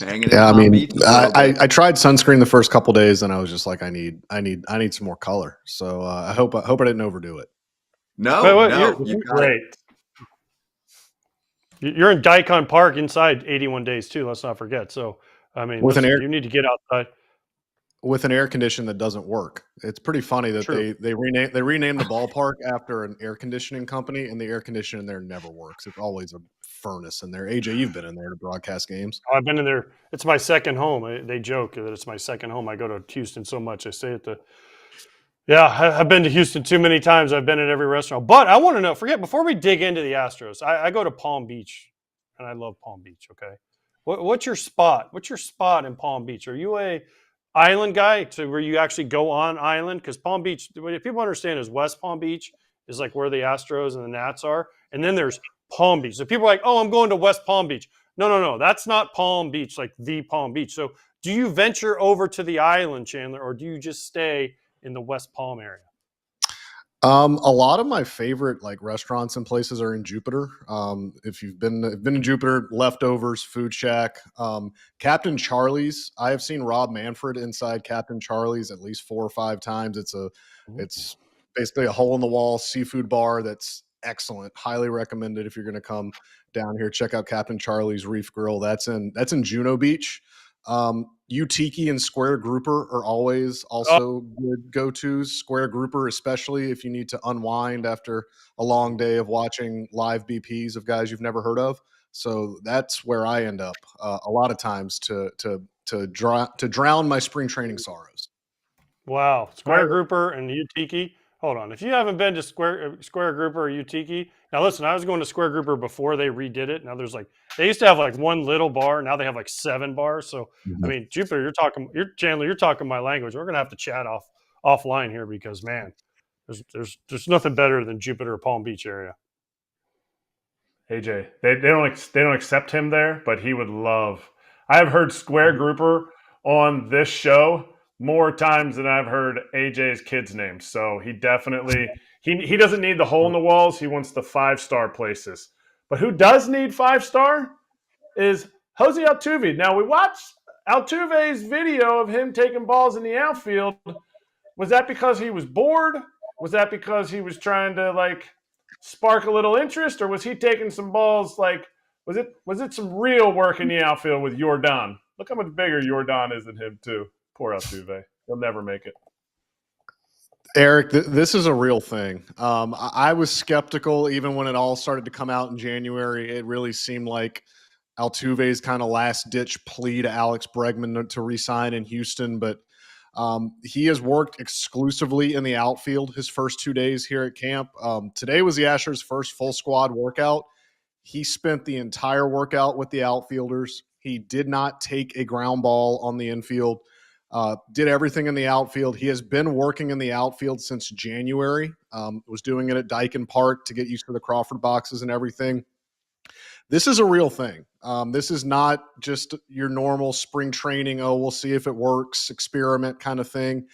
Hanging in Palm Beach. I tried sunscreen the first couple days, and I was just like, I need some more color. So I hope I didn't overdo it. No, you're great. You're in Daikon Park inside 81 days too. Let's not forget. So I mean, you need to get outside. With an air condition that doesn't work. It's pretty funny that they renamed the ballpark after an air conditioning company, and the air conditioning there never works. It's always a furnace in there. AJ, you've been in there to broadcast games. Oh, I've been in there. It's my second home. They joke that it's my second home. I go to Houston so much. I stay at the Yeah, I've been to Houston too many times. I've been at every restaurant. But I want to know, before we dig into the Astros, I go to Palm Beach, and I love Palm Beach, okay? What's your spot? What's your spot in Palm Beach? Are you a island guy to where you actually go on island? Because Palm Beach, what people understand is West Palm Beach is like where the Astros and the Nats are. And then there's Palm Beach. So people are like, oh, I'm going to West Palm Beach. No. That's not Palm Beach, like the Palm Beach. So do you venture over to the island, Chandler, or do you just stay in the West Palm area? A lot of my favorite like restaurants and places are in Jupiter. If you've been in Jupiter, Leftovers, Food Shack, Captain Charlie's. I have seen Rob Manfred inside Captain Charlie's at least 4 or 5 times. It's basically a hole in the wall seafood bar that's excellent. Highly recommended if you're going to come down here. Check out Captain Charlie's Reef Grill. That's in Juno Beach. Utiki and Square Grouper are always also good go-tos. Square Grouper, especially if you need to unwind after a long day of watching live BPs of guys you've never heard of. So that's where I end up a lot of times to drown my spring training sorrows. Wow, Square Grouper and Utiki. Hold on, if you haven't been to Square Grouper or Utiki, now listen, I was going to Square Grouper before they redid it. Now they used to have like one little bar. Now they have like 7 bars. So I mean, Jupiter, Chandler, you're talking my language. We're gonna have to chat offline here because man, there's nothing better than Jupiter or Palm Beach area. AJ, they don't accept him there, but he would love. I have heard Square Grouper on this show more times than I've heard AJ's kids' names. So he definitely he doesn't need the hole in the walls. He wants the 5-star places. But who does need 5-star is Jose Altuve. Now we watched Altuve's video of him taking balls in the outfield. Was that because he was bored? Was that because he was trying to like spark a little interest, or was he taking some balls like was it some real work in the outfield with Yordan? Look how much bigger Yordan is than him too. Poor Altuve. He'll never make it. Erik, this is a real thing. I was skeptical even when it all started to come out in January. It really seemed like Altuve's kind of last-ditch plea to Alex Bregman to re-sign in Houston, but he has worked exclusively in the outfield his first 2 days here at camp. Today was the Astros' first full squad workout. He spent the entire workout with the outfielders. He did not take a ground ball on the infield. Did everything in the outfield. He has been working in the outfield since January. Was doing it at Dyken Park to get used to the Crawford boxes and everything. This is a real thing. This is not just your normal spring training, we'll see if it works, experiment kind of thing.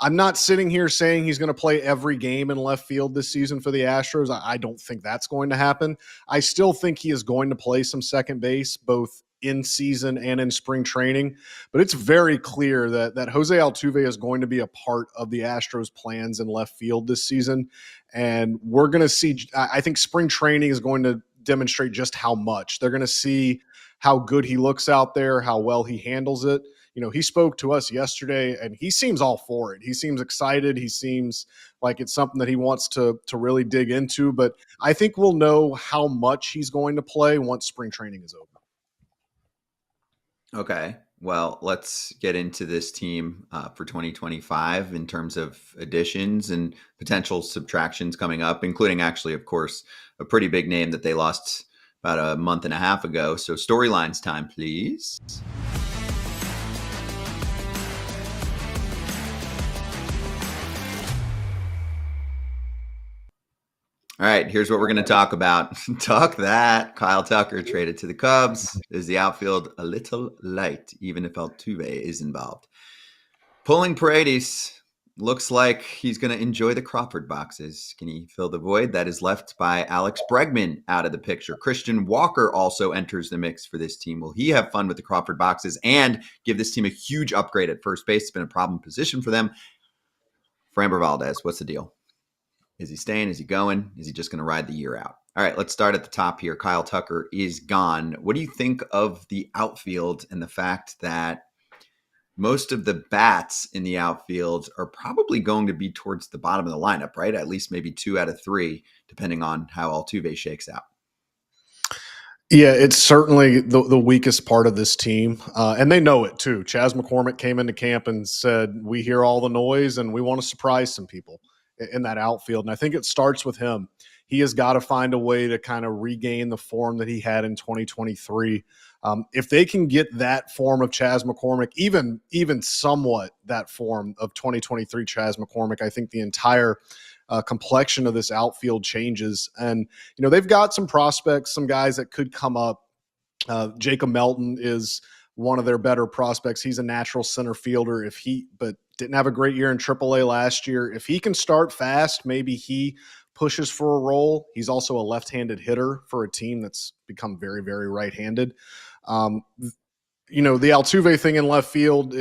I'm not sitting here saying he's going to play every game in left field this season for the Astros. I don't think that's going to happen. I still think he is going to play some second base, both in season and in spring training. But it's very clear that Jose Altuve is going to be a part of the Astros' plans in left field this season. And we're going to see, I think spring training is going to demonstrate just how much. They're going to see how good he looks out there, how well he handles it. You know, he spoke to us yesterday and he seems all for it. He seems excited. He seems like it's something that he wants to really dig into. But I think we'll know how much he's going to play once spring training is over. Okay. Well, let's get into this team for 2025 in terms of additions and potential subtractions coming up, including actually, of course, a pretty big name that they lost about a month and a half ago. So storylines time, please. All right, here's what we're going to talk about. Talk that. Kyle Tucker traded to the Cubs. Is the outfield a little light, even if Altuve is involved? Pulling Paredes looks like he's going to enjoy the Crawford boxes. Can he fill the void that is left by Alex Bregman out of the picture? Christian Walker also enters the mix for this team. Will he have fun with the Crawford boxes and give this team a huge upgrade at first base? It's been a problem position for them. Framber Valdez, what's the deal? Is he staying? Is he going? Is he just going to ride the year out? All right, let's start at the top here. Kyle Tucker is gone. What do you think of the outfield and the fact that most of the bats in the outfield are probably going to be towards the bottom of the lineup, right? At least maybe 2 out of 3, depending on how Altuve shakes out. Yeah, it's certainly the weakest part of this team, and they know it too. Chas McCormick came into camp and said, "We hear all the noise, and we want to surprise some people in that outfield." And I think it starts with him. He has got to find a way to kind of regain the form that he had in 2023. If they can get that form of Chas McCormick, even somewhat that form of 2023 Chas McCormick, I think the entire complexion of this outfield changes. And, they've got some prospects, some guys that could come up. Jacob Melton is one of their better prospects. He's a natural center fielder but didn't have a great year in AAA last year. If he can start fast, maybe he pushes for a role. He's also a left-handed hitter for a team that's become very, very right-handed. The Altuve thing in left field,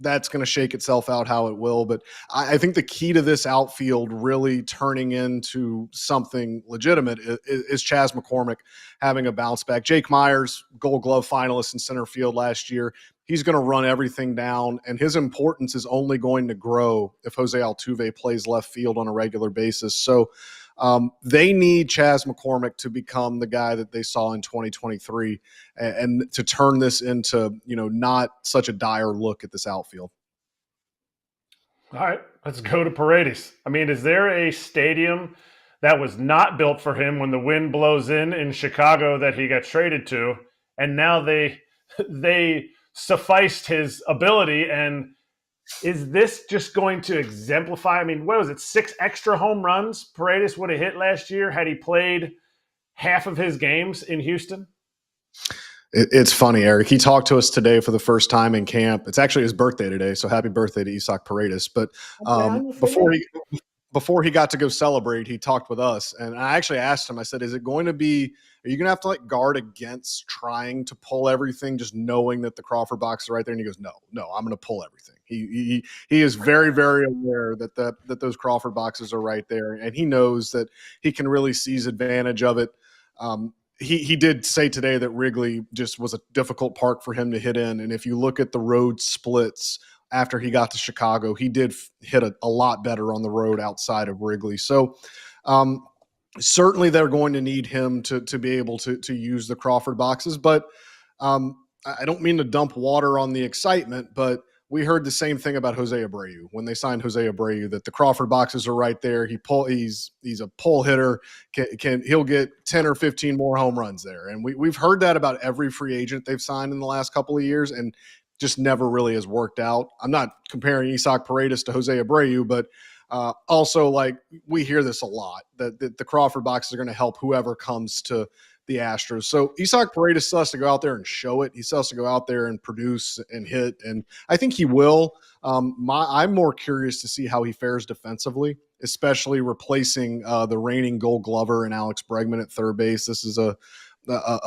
that's going to shake itself out how it will. But I think the key to this outfield really turning into something legitimate is Chas McCormick having a bounce back. Jake Myers, Gold Glove finalist in center field last year. He's going to run everything down, and his importance is only going to grow if Jose Altuve plays left field on a regular basis. So they need Chas McCormick to become the guy that they saw in 2023 and to turn this into, not such a dire look at this outfield. All right, let's go to Paredes. I mean, is there a stadium that was not built for him when the wind blows in Chicago that he got traded to, and now they sufficed his ability? And is this just going to exemplify? I mean, what was it? 6 extra home runs Paredes would have hit last year had he played half of his games in Houston? It's funny, Eric. He talked to us today for the first time in camp. It's actually his birthday today, so happy birthday to Isak Paredes. But before he got to go celebrate, he talked with us, and I actually asked him. I said, are you going to have to guard against trying to pull everything, just knowing that the Crawford box is right there? And he goes, no, I'm going to pull everything. He is very, very aware that those Crawford boxes are right there, and he knows that he can really seize advantage of it. He did say today that Wrigley just was a difficult park for him to hit in, and if you look at the road splits after he got to Chicago, he did hit a lot better on the road outside of Wrigley. So certainly they're going to need him to be able to use the Crawford boxes. But I don't mean to dump water on the excitement, but we heard the same thing about Jose Abreu when they signed Jose Abreu, that the Crawford boxes are right there. He's a pull hitter. He'll get 10 or 15 more home runs there. And we've heard that about every free agent they've signed in the last couple of years, and just never really has worked out. I'm not comparing Isak Paredes to Jose Abreu, but also, like, we hear this a lot, that the Crawford boxes are going to help whoever comes to the Astros. So Isak Paredes still has to go out there and show it. He still has to go out there and produce and hit, and I think he will. I'm more curious to see how he fares defensively, especially replacing the reigning Gold Glover and Alex Bregman at third base. This is a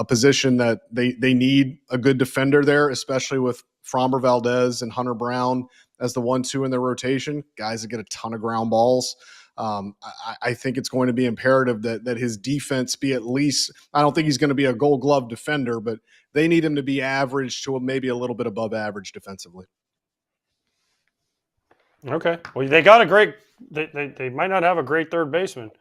position that they need a good defender there, especially with Framber Valdez and Hunter Brown as the 1-2 in their rotation, guys that get a ton of ground balls. I think it's going to be imperative that his defense be at least, I don't think he's going to be a Gold Glove defender, but they need him to be average to maybe a little bit above average defensively. Okay. Well, they got a great – they might not have a great third baseman,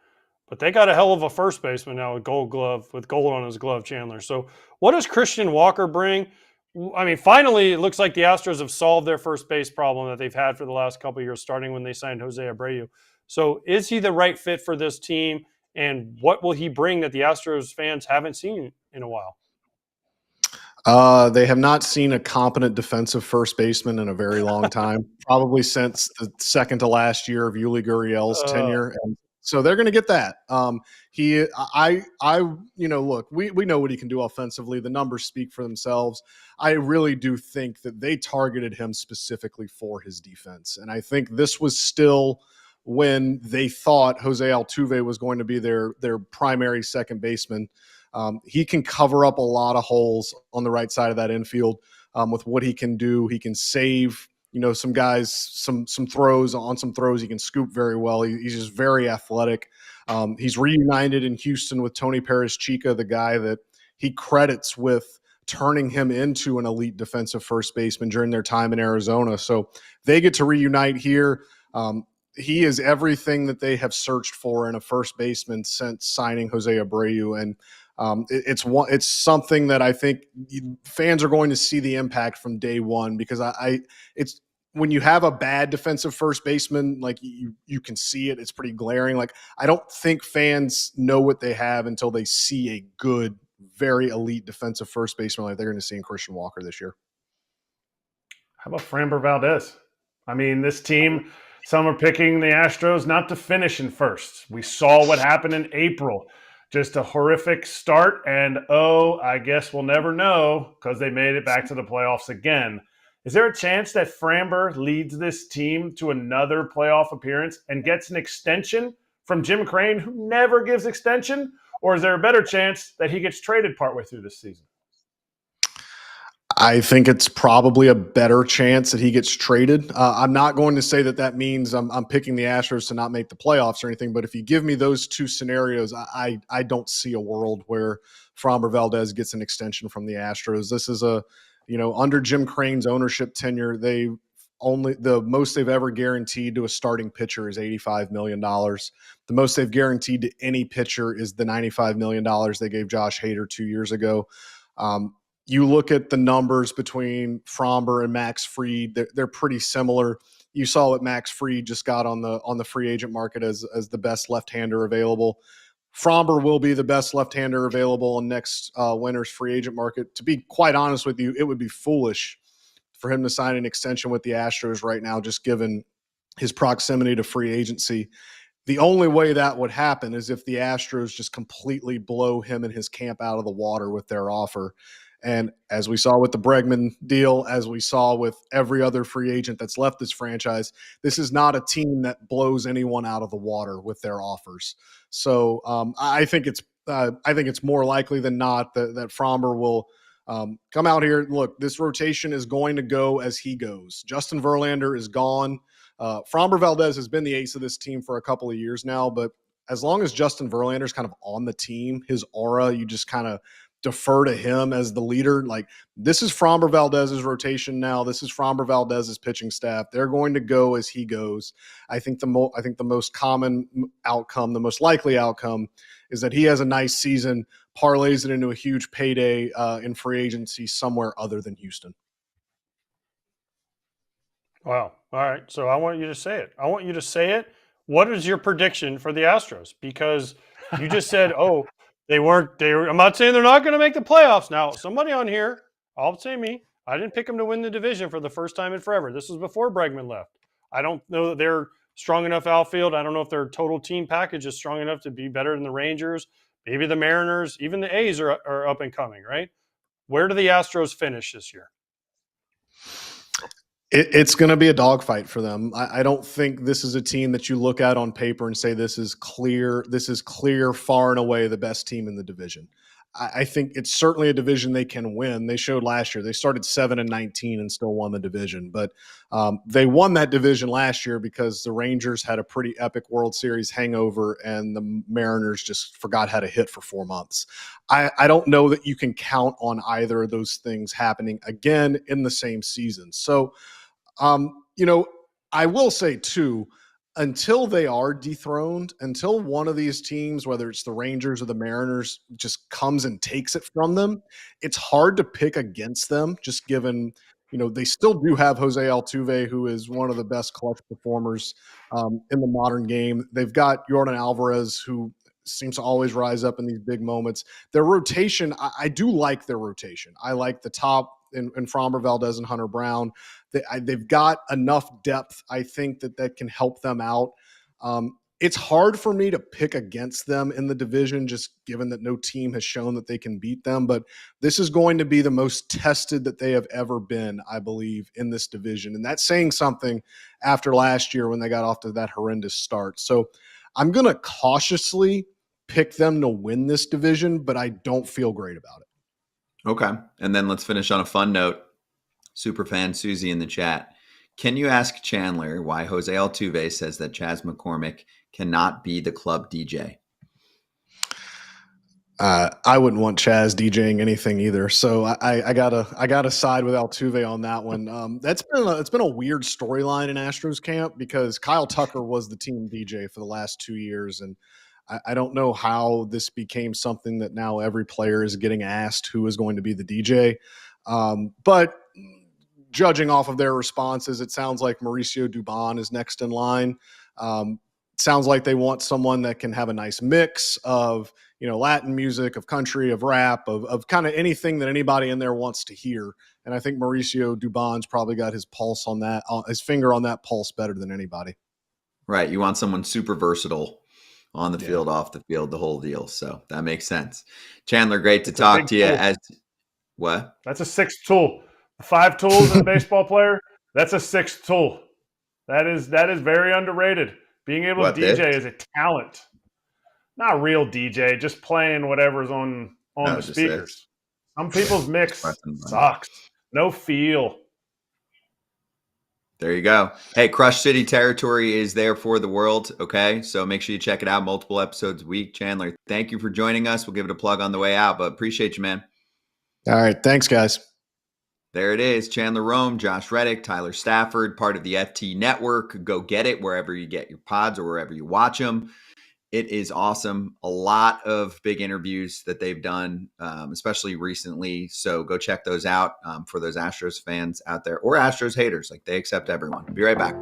but they got a hell of a first baseman now with Gold Glove, with gold on his glove, Chandler. So what does Christian Walker bring? I mean, finally, it looks like the Astros have solved their first base problem that they've had for the last couple of years, starting when they signed Jose Abreu. So is he the right fit for this team, and what will he bring that the Astros fans haven't seen in a while? They have not seen a competent defensive first baseman in a very long time, probably since the second to last year of Yuli Gurriel's tenure. And so they're going to get that. Look, we know what he can do offensively. The numbers speak for themselves. I really do think that they targeted him specifically for his defense. And I think this was still when they thought Jose Altuve was going to be their primary second baseman. He can cover up a lot of holes on the right side of that infield with what he can do. He can save, some guys, some throws. On some throws, he can scoop very well. He's just very athletic. He's reunited in Houston with Tony Perez-Chica, the guy that he credits with turning him into an elite defensive first baseman during their time in Arizona. So they get to reunite here. He is everything that they have searched for in a first baseman since signing Jose Abreu. And It's something that I think fans are going to see the impact from day one, because it's when you have a bad defensive first baseman, like you can see it. It's pretty glaring. Like, I don't think fans know what they have until they see a good, very elite defensive first baseman like they're going to see in Christian Walker this year. How about Framber Valdez? I mean, this team, some are picking the Astros not to finish in first. We saw what happened in April. Just a horrific start, and I guess we'll never know, because they made it back to the playoffs again. Is there a chance that Framber leads this team to another playoff appearance and gets an extension from Jim Crane, who never gives extension? Or is there a better chance that he gets traded partway through this season? I think it's probably a better chance that he gets traded. I'm not going to say that means I'm picking the Astros to not make the playoffs or anything, but if you give me those two scenarios, I don't see a world where Framber Valdez gets an extension from the Astros. This is under Jim Crane's ownership tenure, the most they've ever guaranteed to a starting pitcher is $85 million. The most they've guaranteed to any pitcher is the $95 million they gave Josh Hader 2 years ago. You look at the numbers between Framber and Max Fried; they're pretty similar. You saw what Max Fried just got on the free agent market as the best left-hander available. Framber will be the best left-hander available in next winter's free agent market. To be quite honest with you, it would be foolish for him to sign an extension with the Astros right now, just given his proximity to free agency. The only way that would happen is if the Astros just completely blow him and his camp out of the water with their offer. And as we saw with the Bregman deal, as we saw with every other free agent that's left this franchise, this is not a team that blows anyone out of the water with their offers. So I think it's more likely than not that Framber will come out here. Look, this rotation is going to go as he goes. Justin Verlander is gone. Framber Valdez has been the ace of this team for a couple of years now, but as long as Justin Verlander is kind of on the team, his aura, you just kind of defer to him as the leader. Like, this is Framber Valdez's rotation now. This is Framber Valdez's pitching staff. They're going to go as he goes. I think the most common outcome, the most likely outcome, is that he has a nice season, parlays it into a huge payday in free agency somewhere other than Houston. Wow. All right. So I want you to say it. What is your prediction for the Astros? Because you just said, I'm not saying they're not going to make the playoffs. Now, somebody on here, I'll say me, I didn't pick them to win the division for the first time in forever. This was before Bregman left. I don't know that they're strong enough outfield. I don't know if their total team package is strong enough to be better than the Rangers. Maybe the Mariners, even the A's are up and coming, right? Where do the Astros finish this year? It's going to be a dogfight for them. I don't think this is a team that you look at on paper and say this is clear, far and away the best team in the division. I think it's certainly a division they can win. They showed last year. They started 7-19 and still won the division. But they won that division last year because the Rangers had a pretty epic World Series hangover and the Mariners just forgot how to hit for 4 months. I don't know that you can count on either of those things happening again in the same season. So, I will say too, until they are dethroned, until one of these teams, whether it's the Rangers or the Mariners, just comes and takes it from them, it's hard to pick against them, just given, they still do have Jose Altuve, who is one of the best clutch performers in the modern game. They've got Yordan Alvarez, who seems to always rise up in these big moments. Their rotation, I do like their rotation. I like the top in Framber Valdez and Hunter Brown. They've got enough depth, I think, that can help them out. It's hard for me to pick against them in the division, just given that no team has shown that they can beat them. But this is going to be the most tested that they have ever been, I believe, in this division. And that's saying something after last year when they got off to that horrendous start. So I'm going to cautiously pick them to win this division, but I don't feel great about it. Okay. And then let's finish on a fun note. Superfan Susie in the chat. Can you ask Chandler why Jose Altuve says that Chas McCormick cannot be the club DJ? I wouldn't want Chas DJing anything either. So I gotta side with Altuve on that one. It's been a weird storyline in Astros camp because Kyle Tucker was the team DJ for the last 2 years. And I don't know how this became something that now every player is getting asked who is going to be the DJ. But judging off of their responses, it sounds like Mauricio Dubon is next in line. Sounds like they want someone that can have a nice mix of, Latin music, of country, of rap, of kind of anything that anybody in there wants to hear. And I think Mauricio Dubon's probably got his pulse on that, his finger on that pulse better than anybody. Right. You want someone super versatile on the field, off the field, the whole deal. So that makes sense. Chandler, great to talk to you. What? That's a sixth tool. 5 tools in a baseball player, that's a sixth tool. That is very underrated. Being able to DJ is a talent. Not a real DJ, just playing whatever's on the speakers. Some people's mix sucks. No feel. There you go. Hey, Crush City territory is there for the world, okay? So make sure you check it out. Multiple episodes a week. Chandler, thank you for joining us. We'll give it a plug on the way out, but appreciate you, man. All right. Thanks, guys. There it is. Chandler Rome, Josh Reddick, Tyler Stafford, part of the FT Network. Go get it wherever you get your pods or wherever you watch them. It is awesome. A lot of big interviews that they've done, especially recently. So go check those out for those Astros fans out there or Astros haters. Like, they accept everyone. Be right back.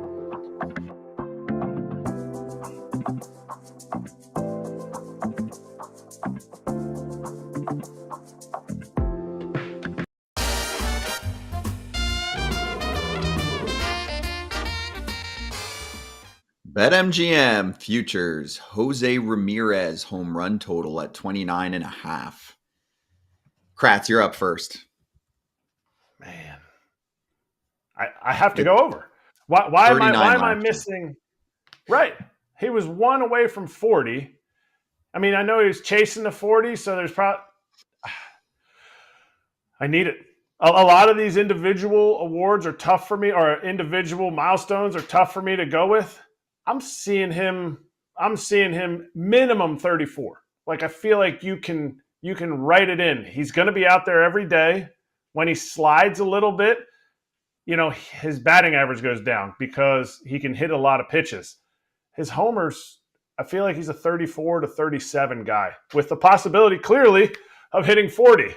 BetMGM futures Jose Ramirez home run total at 29.5. Kratz, you're up first. Man, I have to go over. Why am I missing? Right, he was 1 away from 40. I mean, I know he was chasing the 40, so there's probably. I need it. A lot of these individual awards are tough for me, or individual milestones are tough for me to go with. I'm seeing him minimum 34. Like, I feel like you can write it in. He's going to be out there every day. When he slides a little bit, his batting average goes down because he can hit a lot of pitches. His homers, I feel like he's a 34 to 37 guy with the possibility clearly of hitting 40.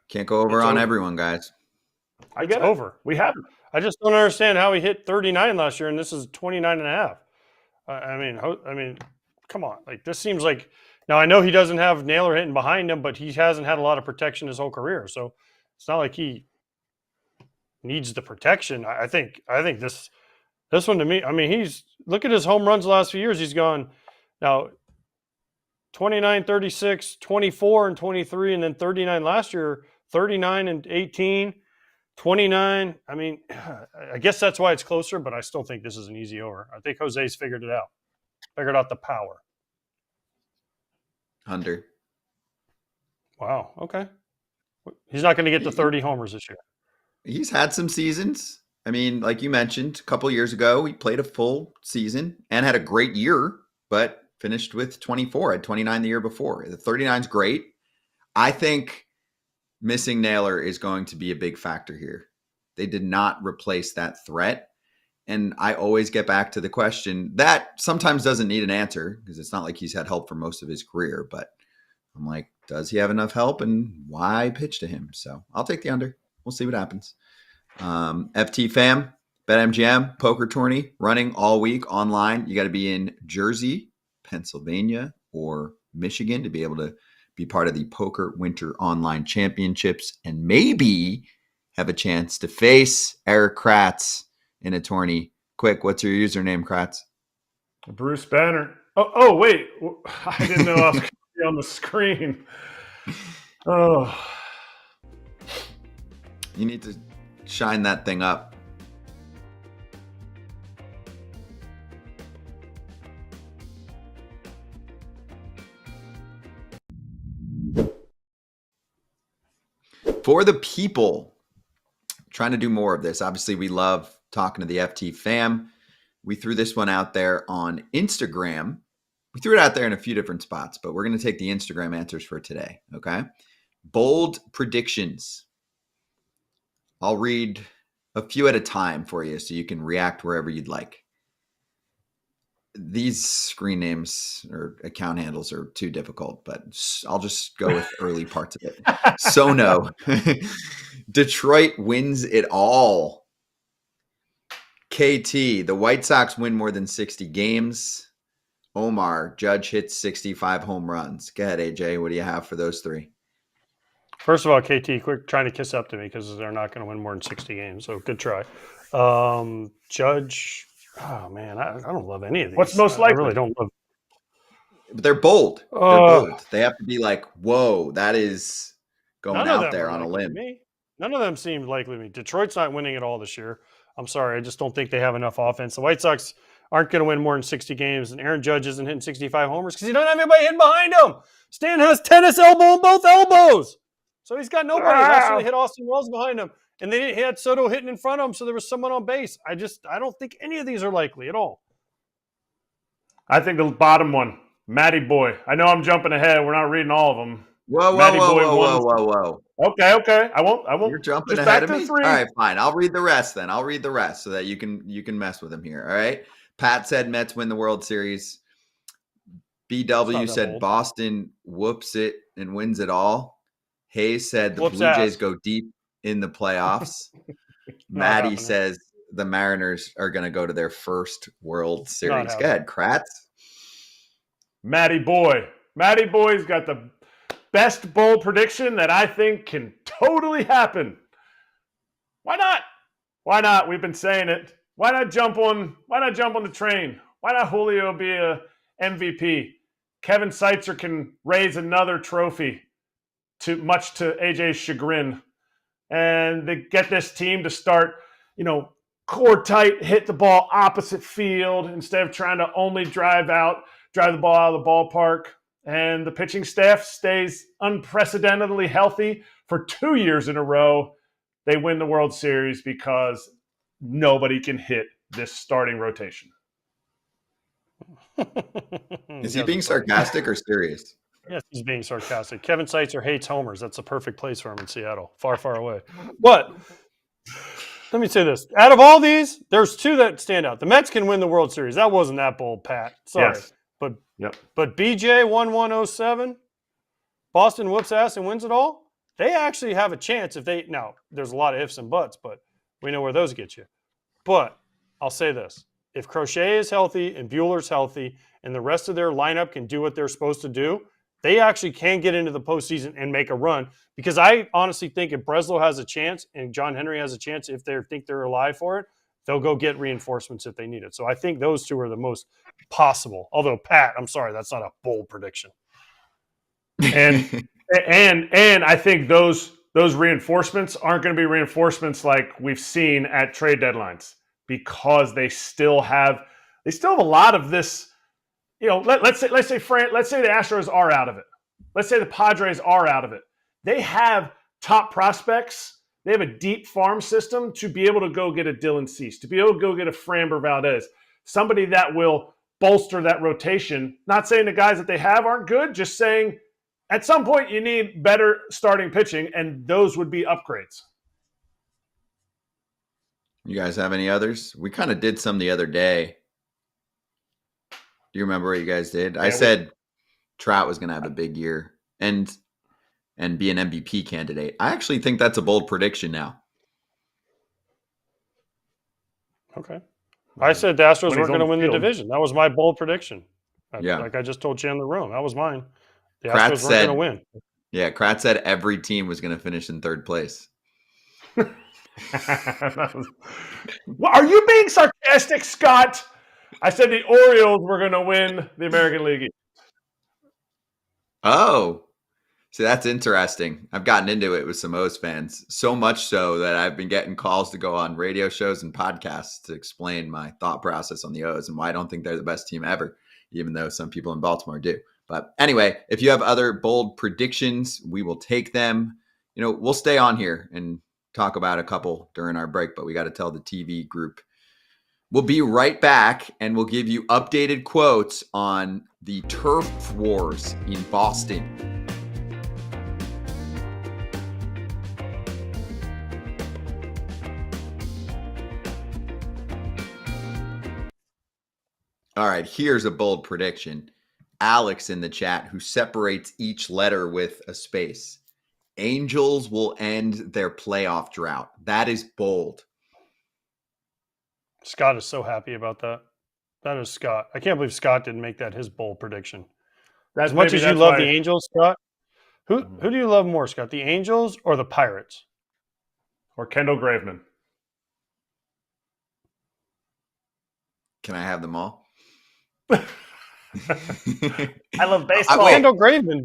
Can't go over on everyone, guys. I get it. Over. We have it. I just don't understand how he hit 39 last year and this is 29.5. I mean, come on. Like, this seems like, now I know he doesn't have Naylor hitting behind him, but he hasn't had a lot of protection his whole career. So it's not like he needs the protection. I think this one, to me, I mean, look at his home runs the last few years. He's gone now 29, 36, 24 and 23, and then 39 last year, 39 and 18. 29. I mean, I guess that's why it's closer, but I still think this is an easy over. I think Jose's figured it out. Figured out the power. Under. Wow. Okay. He's not going to get to 30 homers this year. He's had some seasons. I mean, like you mentioned, a couple of years ago, he played a full season and had a great year, but finished with 24. Had 29 the year before. The 39 is great. I think missing Naylor is going to be a big factor here. They did not replace that threat. And I always get back to the question that sometimes doesn't need an answer because it's not like he's had help for most of his career. But I'm like, does he have enough help and why pitch to him? So I'll take the under. We'll see what happens. FT fam, BetMGM, poker tourney running all week online. You got to be in Jersey, Pennsylvania, or Michigan to be able to be part of the Poker Winter Online Championships and maybe have a chance to face Erik Kratz in a tourney. Quick, what's your username, Kratz? Bruce Banner. Oh, wait. I didn't know I was going to be on the screen. Oh. You need to shine that thing up. For the people, trying to do more of this. Obviously, we love talking to the FT fam. We threw this one out there on Instagram. We threw it out there in a few different spots, but we're going to take the Instagram answers for today, okay? Bold predictions. I'll read a few at a time for you so you can react wherever you'd like. these screen names or account handles are too difficult, but I'll just go with early parts of it. Sono. Detroit wins it all. KT, the White Sox win more than 60 games. Omar, Judge hits 65 home runs. Go ahead, AJ. What do you have for those three? First of all, KT, quick trying to kiss up to me because they're not going to win more than 60 games. So good try. Judge, oh man, I don't love any of these. What's most likely? I really don't love. But they're bold. They're bold. They have to be like, whoa, that is going out there on a limb. None of them seem likely to me. Detroit's not winning it all this year. I'm sorry. I just don't think they have enough offense. The White Sox aren't going to win more than 60 games, and Aaron Judge isn't hitting 65 homers because he doesn't have anybody hitting behind him. Stan has tennis elbow in both elbows. So he's got nobody. Last year they hit Austin Wells behind him, and they had Soto hitting in front of him, so there was someone on base. I don't think any of these are likely at all. I think the bottom one, Matty Boy. I know I'm jumping ahead. We're not reading all of them. Whoa. Okay. I won't. You're jumping just ahead back of to me? three. All right, fine. I'll read the rest then. I'll read the rest so that you can mess with him here. All right. Pat said Mets win the World Series. BW said bold. Boston whoops it and wins it all. Hayes said the Blue Jays go deep in the playoffs. Maddie says the Mariners are going to go to their first World Series. Go ahead, Kratz. Matty Boy's got the best bold prediction that I think can totally happen. Why not? We've been saying it. Why not jump on the train? Why not Julio be a MVP? Kevin Seitzer can raise another trophy, much to AJ's chagrin. And they get this team to start, core tight, hit the ball opposite field instead of trying to only drive the ball out of the ballpark. And the pitching staff stays unprecedentedly healthy for 2 years in a row. They win the World Series because nobody can hit this starting rotation. Is he being sarcastic or serious? Yes, he's being sarcastic. Kevin Seitzer hates homers. That's a perfect place for him in Seattle, far, far away. But let me say this. Out of all these, there's two that stand out. The Mets can win the World Series. That wasn't that bold, Pat. Sorry. Yes. But BJ 1107, Boston whoops ass and wins it all. They actually have a chance if they – now, there's a lot of ifs and buts, but we know where those get you. But I'll say this. If Crochet is healthy and Buehler's healthy and the rest of their lineup can do what they're supposed to do, they actually can get into the postseason and make a run. Because I honestly think if Breslow has a chance and John Henry has a chance, if they think they're alive for it, they'll go get reinforcements if they need it. So I think those two are the most possible. Although, Pat, I'm sorry, that's not a bold prediction. And I think those reinforcements aren't going to be reinforcements like we've seen at trade deadlines because they still have a lot of this. Let's say the Astros are out of it. Let's say the Padres are out of it. They have top prospects. They have a deep farm system to be able to go get a Dylan Cease, to be able to go get a Framber Valdez, somebody that will bolster that rotation. Not saying the guys that they have aren't good, just saying at some point you need better starting pitching, and those would be upgrades. You guys have any others? We kind of did some the other day. Do you remember what you guys did? I said Trout was going to have a big year and be an MVP candidate. I actually think that's a bold prediction now. Okay. I said the Astros weren't going to win the division. That was my bold prediction. Like I just told Chandler Rome. That was mine. The Astros weren't going to win. Yeah, Kratz said every team was going to finish in third place. Are you being sarcastic, Scott? I said the Orioles were going to win the American League East. Oh, see, that's interesting. I've gotten into it with some O's fans, so much so that I've been getting calls to go on radio shows and podcasts to explain my thought process on the O's and why I don't think they're the best team ever, even though some people in Baltimore do. But anyway, if you have other bold predictions, we will take them. We'll stay on here and talk about a couple during our break, but we got to tell the TV group. We'll be right back, and we'll give you updated quotes on the turf wars in Boston. All right, here's a bold prediction. Alex in the chat, who separates each letter with a space. Angels will end their playoff drought. That is bold. Scott is so happy about that. That is Scott. I can't believe Scott didn't make that his bold prediction. As much as you love the Angels, Scott, who do you love more, Scott? The Angels or the Pirates? Or Kendall Graveman? Can I have them all? I love baseball. Kendall Graveman.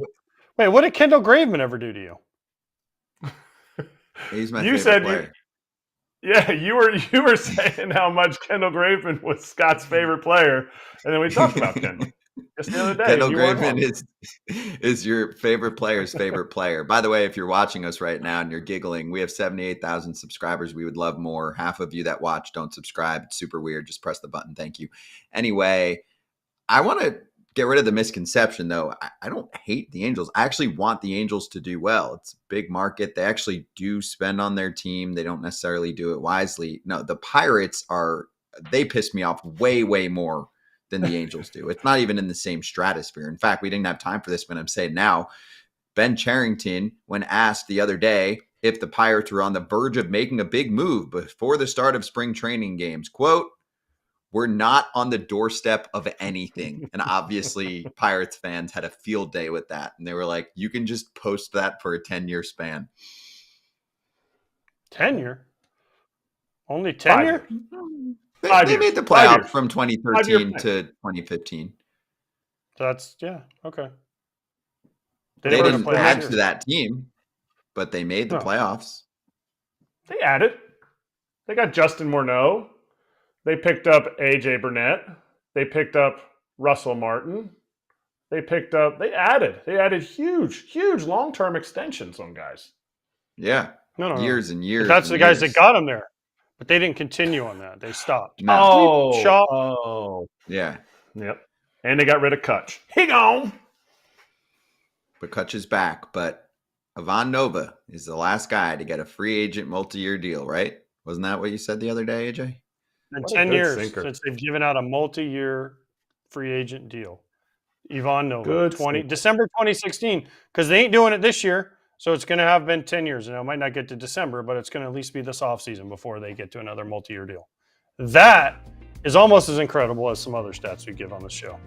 Wait, what did Kendall Graveman ever do to you? He's my favorite player. You were saying how much Kendall Graveman was Scott's favorite player, and then we talked about Kendall just the other day. Kendall Graveman is your favorite player's favorite player. By the way, if you're watching us right now and you're giggling, we have 78,000 subscribers. We would love more. Half of you that watch don't subscribe. It's super weird. Just press the button. Thank you. Anyway, I want to get rid of the misconception, though. I don't hate the Angels. I actually want the Angels to do well. It's a big market. They actually do spend on their team. They don't necessarily do it wisely. No, the Pirates they piss me off way, way more than the Angels do. It's not even in the same stratosphere. In fact, we didn't have time for this, but I'm saying now, Ben Cherington, when asked the other day if the Pirates were on the verge of making a big move before the start of spring training games, quote, "We're not on the doorstep of anything." And obviously Pirates fans had a field day with that. And they were like, you can just post that for a 10-year span. 10-year? Only 10-year? They made the playoffs from 2013 to 2015. That's, yeah, okay. They didn't add to that team, but they made the playoffs. They added. They got Justin Morneau. They picked up A.J. Burnett. They picked up Russell Martin. They added huge long-term extensions on guys. Yeah. No. Years and years. But that's the guys that got them there. But they didn't continue on that. They stopped. Oh. Yeah. Yep. And they got rid of Kutch. He gone. But Kutch is back. But Ivan Nova is the last guy to get a free agent multi-year deal, right? Wasn't that what you said the other day, AJ? In 10 years since they've given out a multi-year free agent deal. Ivan Nova, December 2016, because they ain't doing it this year, so it's going to have been 10 years. And it might not get to December, but it's going to at least be this offseason before they get to another multi-year deal. That is almost as incredible as some other stats we give on the show.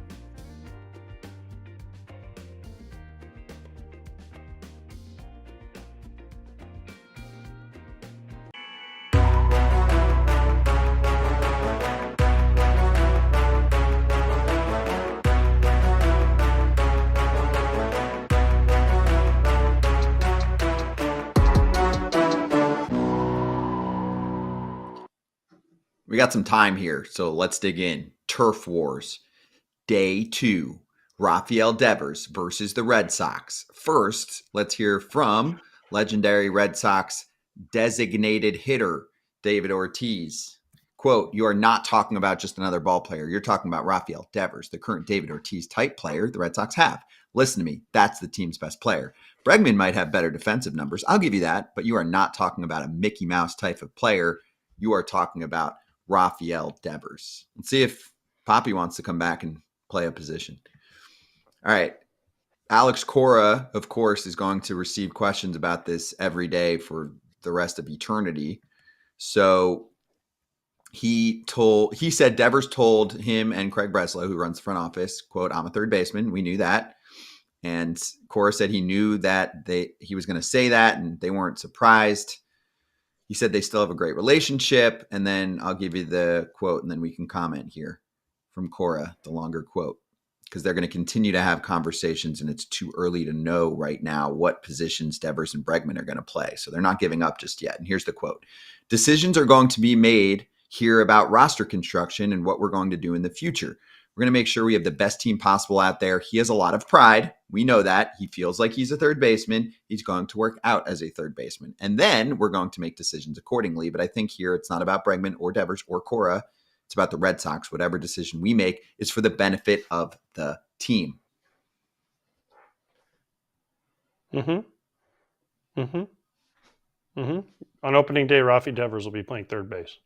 We got some time here, so let's dig in. Turf Wars, Day 2. Rafael Devers versus the Red Sox. First, let's hear from legendary Red Sox designated hitter, David Ortiz. Quote, "You are not talking about just another ball player. You're talking about Rafael Devers, the current David Ortiz type player the Red Sox have. Listen to me, that's the team's best player. Bregman might have better defensive numbers. I'll give you that, but you are not talking about a Mickey Mouse type of player. You are talking about Rafael Devers." Let's see if Poppy wants to come back and play a position. All right. Alex Cora, of course, is going to receive questions about this every day for the rest of eternity. So he said Devers told him and Craig Breslow, who runs the front office, quote, "I'm a third baseman." We knew that. And Cora said he knew that he was going to say that and they weren't surprised. He said they still have a great relationship. And then I'll give you the quote and then we can comment here from Cora, the longer quote, because they're going to continue to have conversations and it's too early to know right now what positions Devers and Bregman are going to play. So they're not giving up just yet. And here's the quote. "Decisions are going to be made here about roster construction and what we're going to do in the future. We're going to make sure we have the best team possible out there. He has a lot of pride. We know that. He feels like he's a third baseman. He's going to work out as a third baseman. And then we're going to make decisions accordingly." But I think here it's not about Bregman or Devers or Cora. It's about the Red Sox. Whatever decision we make is for the benefit of the team. On opening day, Rafi Devers will be playing third base.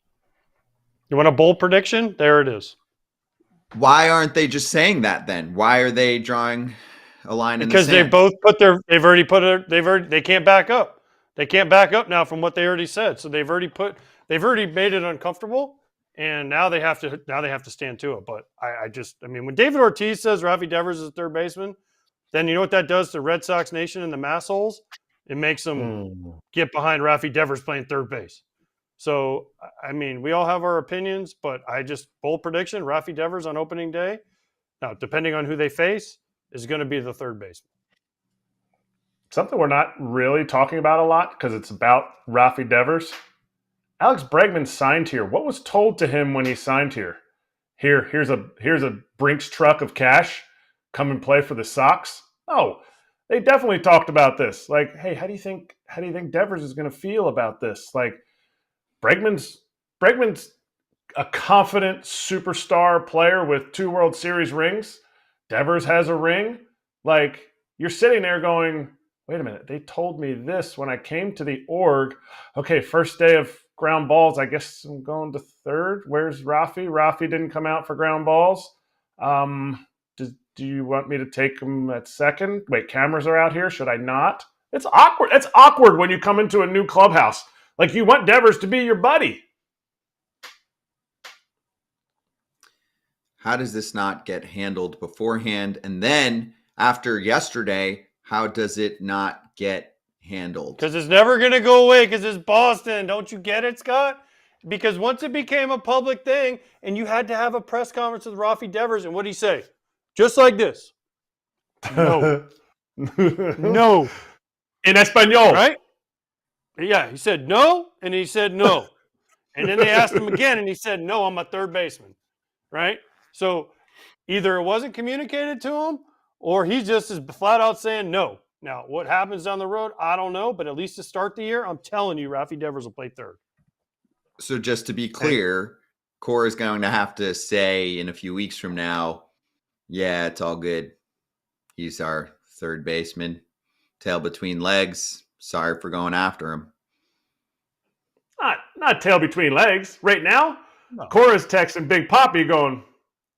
You want a bold prediction? There it is. Why aren't they just saying that then? Why are they drawing a line in the Because sand? they both they can't back up. They can't back up now from what they already said. So they've already made it uncomfortable, and now they have to stand to it. But I mean, when David Ortiz says Rafi Devers is third baseman, then you know what that does to Red Sox Nation and the massholes? It makes them get behind Rafi Devers playing third base. So, I mean, we all have our opinions, but bold prediction, Rafi Devers on opening day, now, depending on who they face, is going to be the third baseman. Something we're not really talking about a lot because it's about Rafi Devers. Alex Bregman signed here. What was told to him when he signed here? Here's a Brinks truck of cash. Come and play for the Sox. Oh, they definitely talked about this. Like, hey, how do you think Devers is going to feel about this? Like, Bregman's a confident superstar player with 2 World Series rings. Devers has a ring. Like, you're sitting there going, wait a minute, they told me this when I came to the org. Okay, first day of ground balls, I guess I'm going to third. Where's Rafi? Rafi didn't come out for ground balls. Do you want me to take him at second? Wait, cameras are out here. Should I not? It's awkward. It's awkward when you come into a new clubhouse. Like, you want Devers to be your buddy. How does this not get handled beforehand? And then after yesterday, how does it not get handled? Because it's never going to go away because it's Boston. Don't you get it, Scott? Because once it became a public thing and you had to have a press conference with Rafi Devers, and what did he say? Just like this. No. No. In Espanol. Right? Yeah, he said no, and he said no. And then they asked him again, and he said, no, I'm a third baseman. Right? So either it wasn't communicated to him, or he just is flat out saying no. Now, what happens down the road, I don't know, but at least to start the year, I'm telling you, Rafi Devers will play third. So just to be clear, Cora is going to have to say in a few weeks from now, yeah, it's all good. He's our third baseman. Tail between legs. Sorry for going after him. Not tail between legs. Right now, No. Cora's texting Big Papi going,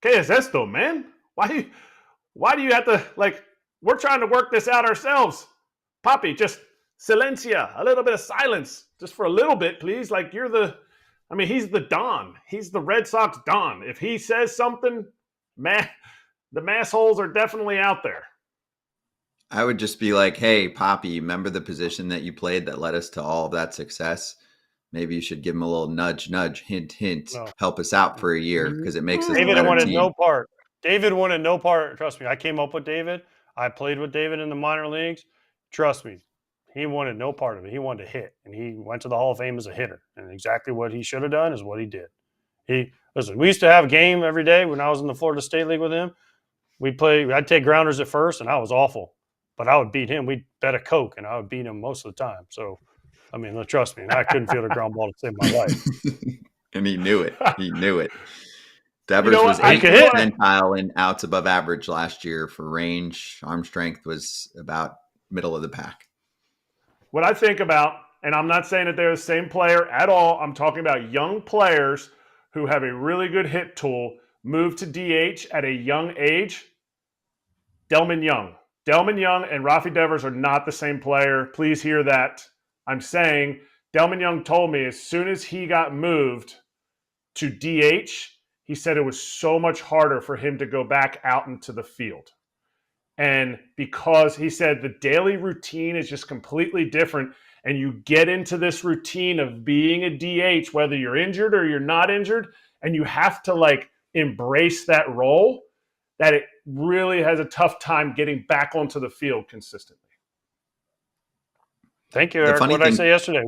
¿Qué es esto, man? Why do you have to, like, we're trying to work this out ourselves. Papi, just silencia, a little bit of silence, just for a little bit, please. Like, he's the Don. He's the Red Sox Don. If he says something, man, the massholes are definitely out there. I would just be like, hey, Papi, remember the position that you played that led us to all of that success? Maybe you should give him a little nudge, hint. No. Help us out for a year because it makes us a David better wanted team. no part. David wanted no part. Trust me, I came up with David. I played with David in the minor leagues. Trust me, he wanted no part of it. He wanted to hit, and he went to the Hall of Fame as a hitter. And exactly what he should have done is what he did. We used to have a game every day when I was in the Florida State League with him. I'd take grounders at first, and I was awful. But I would beat him. We'd bet a Coke, and I would beat him most of the time. So, I mean, trust me, I couldn't field a ground ball to save my life. And he knew it. Devers was 8th percentile in outs above average last year for range. Arm strength was about middle of the pack. What I think about, and I'm not saying that they're the same player at all. I'm talking about young players who have a really good hit tool, move to DH at a young age. Delman Young and Rafi Devers are not the same player. Please hear that. I'm saying Delman Young told me as soon as he got moved to DH, he said it was so much harder for him to go back out into the field. And because he said the daily routine is just completely different, and you get into this routine of being a DH, whether you're injured or you're not injured, and you have to embrace that role, that it really has a tough time getting back onto the field consistently. Thank you, Eric. What did I say yesterday?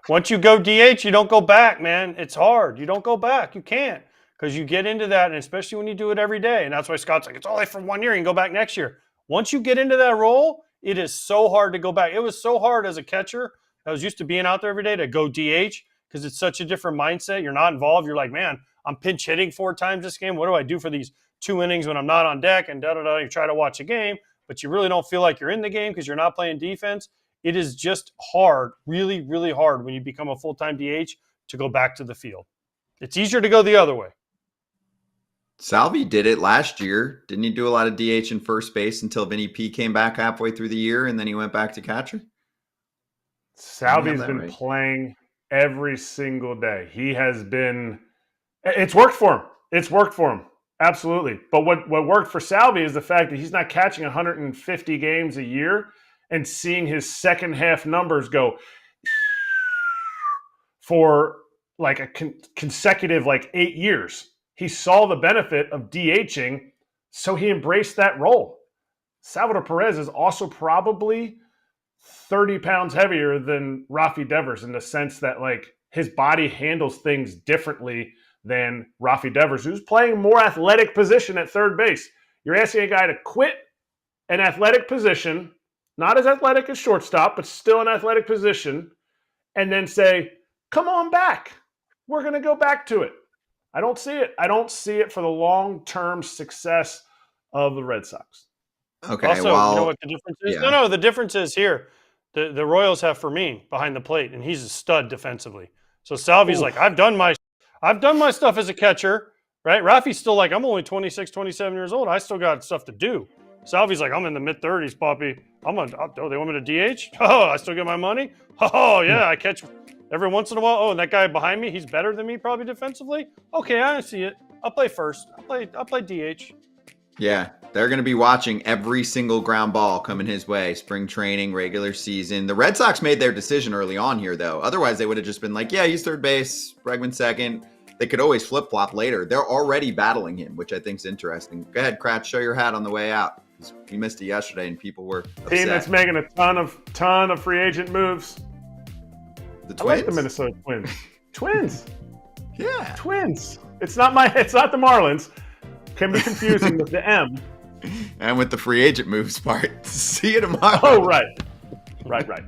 Once you go DH, you don't go back, man. It's hard. You don't go back. You can't, because you get into that, and especially when you do it every day. And that's why Scott's like, it's only for 1 year. You can go back next year. Once you get into that role, it is so hard to go back. It was so hard as a catcher I was used to being out there every day to go DH because it's such a different mindset. You're not involved. You're like, man, I'm pinch hitting 4 times this game. What do I do for these 2 innings when I'm not on deck? And You try to watch a game, but you really don't feel like you're in the game because you're not playing defense. It is just hard, really, really hard when you become a full-time DH to go back to the field. It's easier to go the other way. Salvi did it last year. Didn't he do a lot of DH in first base until Vinny P came back halfway through the year, and then he went back to catcher? Salvi's been playing every single day. He has been – it's worked for him. It's worked for him. Absolutely. But what worked for Salvi is the fact that he's not catching 150 games a year and seeing his second half numbers go for like a consecutive 8 years. He saw the benefit of DHing, so he embraced that role. Salvador Perez is also probably 30 pounds heavier than Rafi Devers in the sense that his body handles things differently than Rafi Devers, who's playing more athletic position at third base. You're asking a guy to quit an athletic position, not as athletic as shortstop, but still an athletic position, and then say, come on back. We're going to go back to it. I don't see it. I don't see it for the long-term success of the Red Sox. Okay, also, you know what the difference is? Yeah. No, the difference is here. The Royals have Fermin behind the plate, and he's a stud defensively. So Salvi's I've done my stuff as a catcher, right? Rafi's still I'm only 26, 27 years old. I still got stuff to do. Salvi's I'm in the mid-30s, Poppy. They want me to DH? Oh, I still get my money? Oh, yeah, I catch every once in a while. Oh, and that guy behind me, he's better than me probably defensively? Okay, I see it. I'll play first. I'll play DH. Yeah, they're going to be watching every single ground ball coming his way, spring training, regular season. The Red Sox made their decision early on here, though. Otherwise, they would have just been yeah, he's third base, Bregman second. They could always flip-flop later. They're already battling him, which I think is interesting. Go ahead, Kratz, show your hat on the way out. We missed it yesterday, and people were upset. Team that's making a ton of free agent moves. The Twins? I like the Minnesota Twins. Twins. Yeah. Twins. It's not the Marlins. Can be confusing with the M. And with the free agent moves part. See you tomorrow. Oh, right. Right.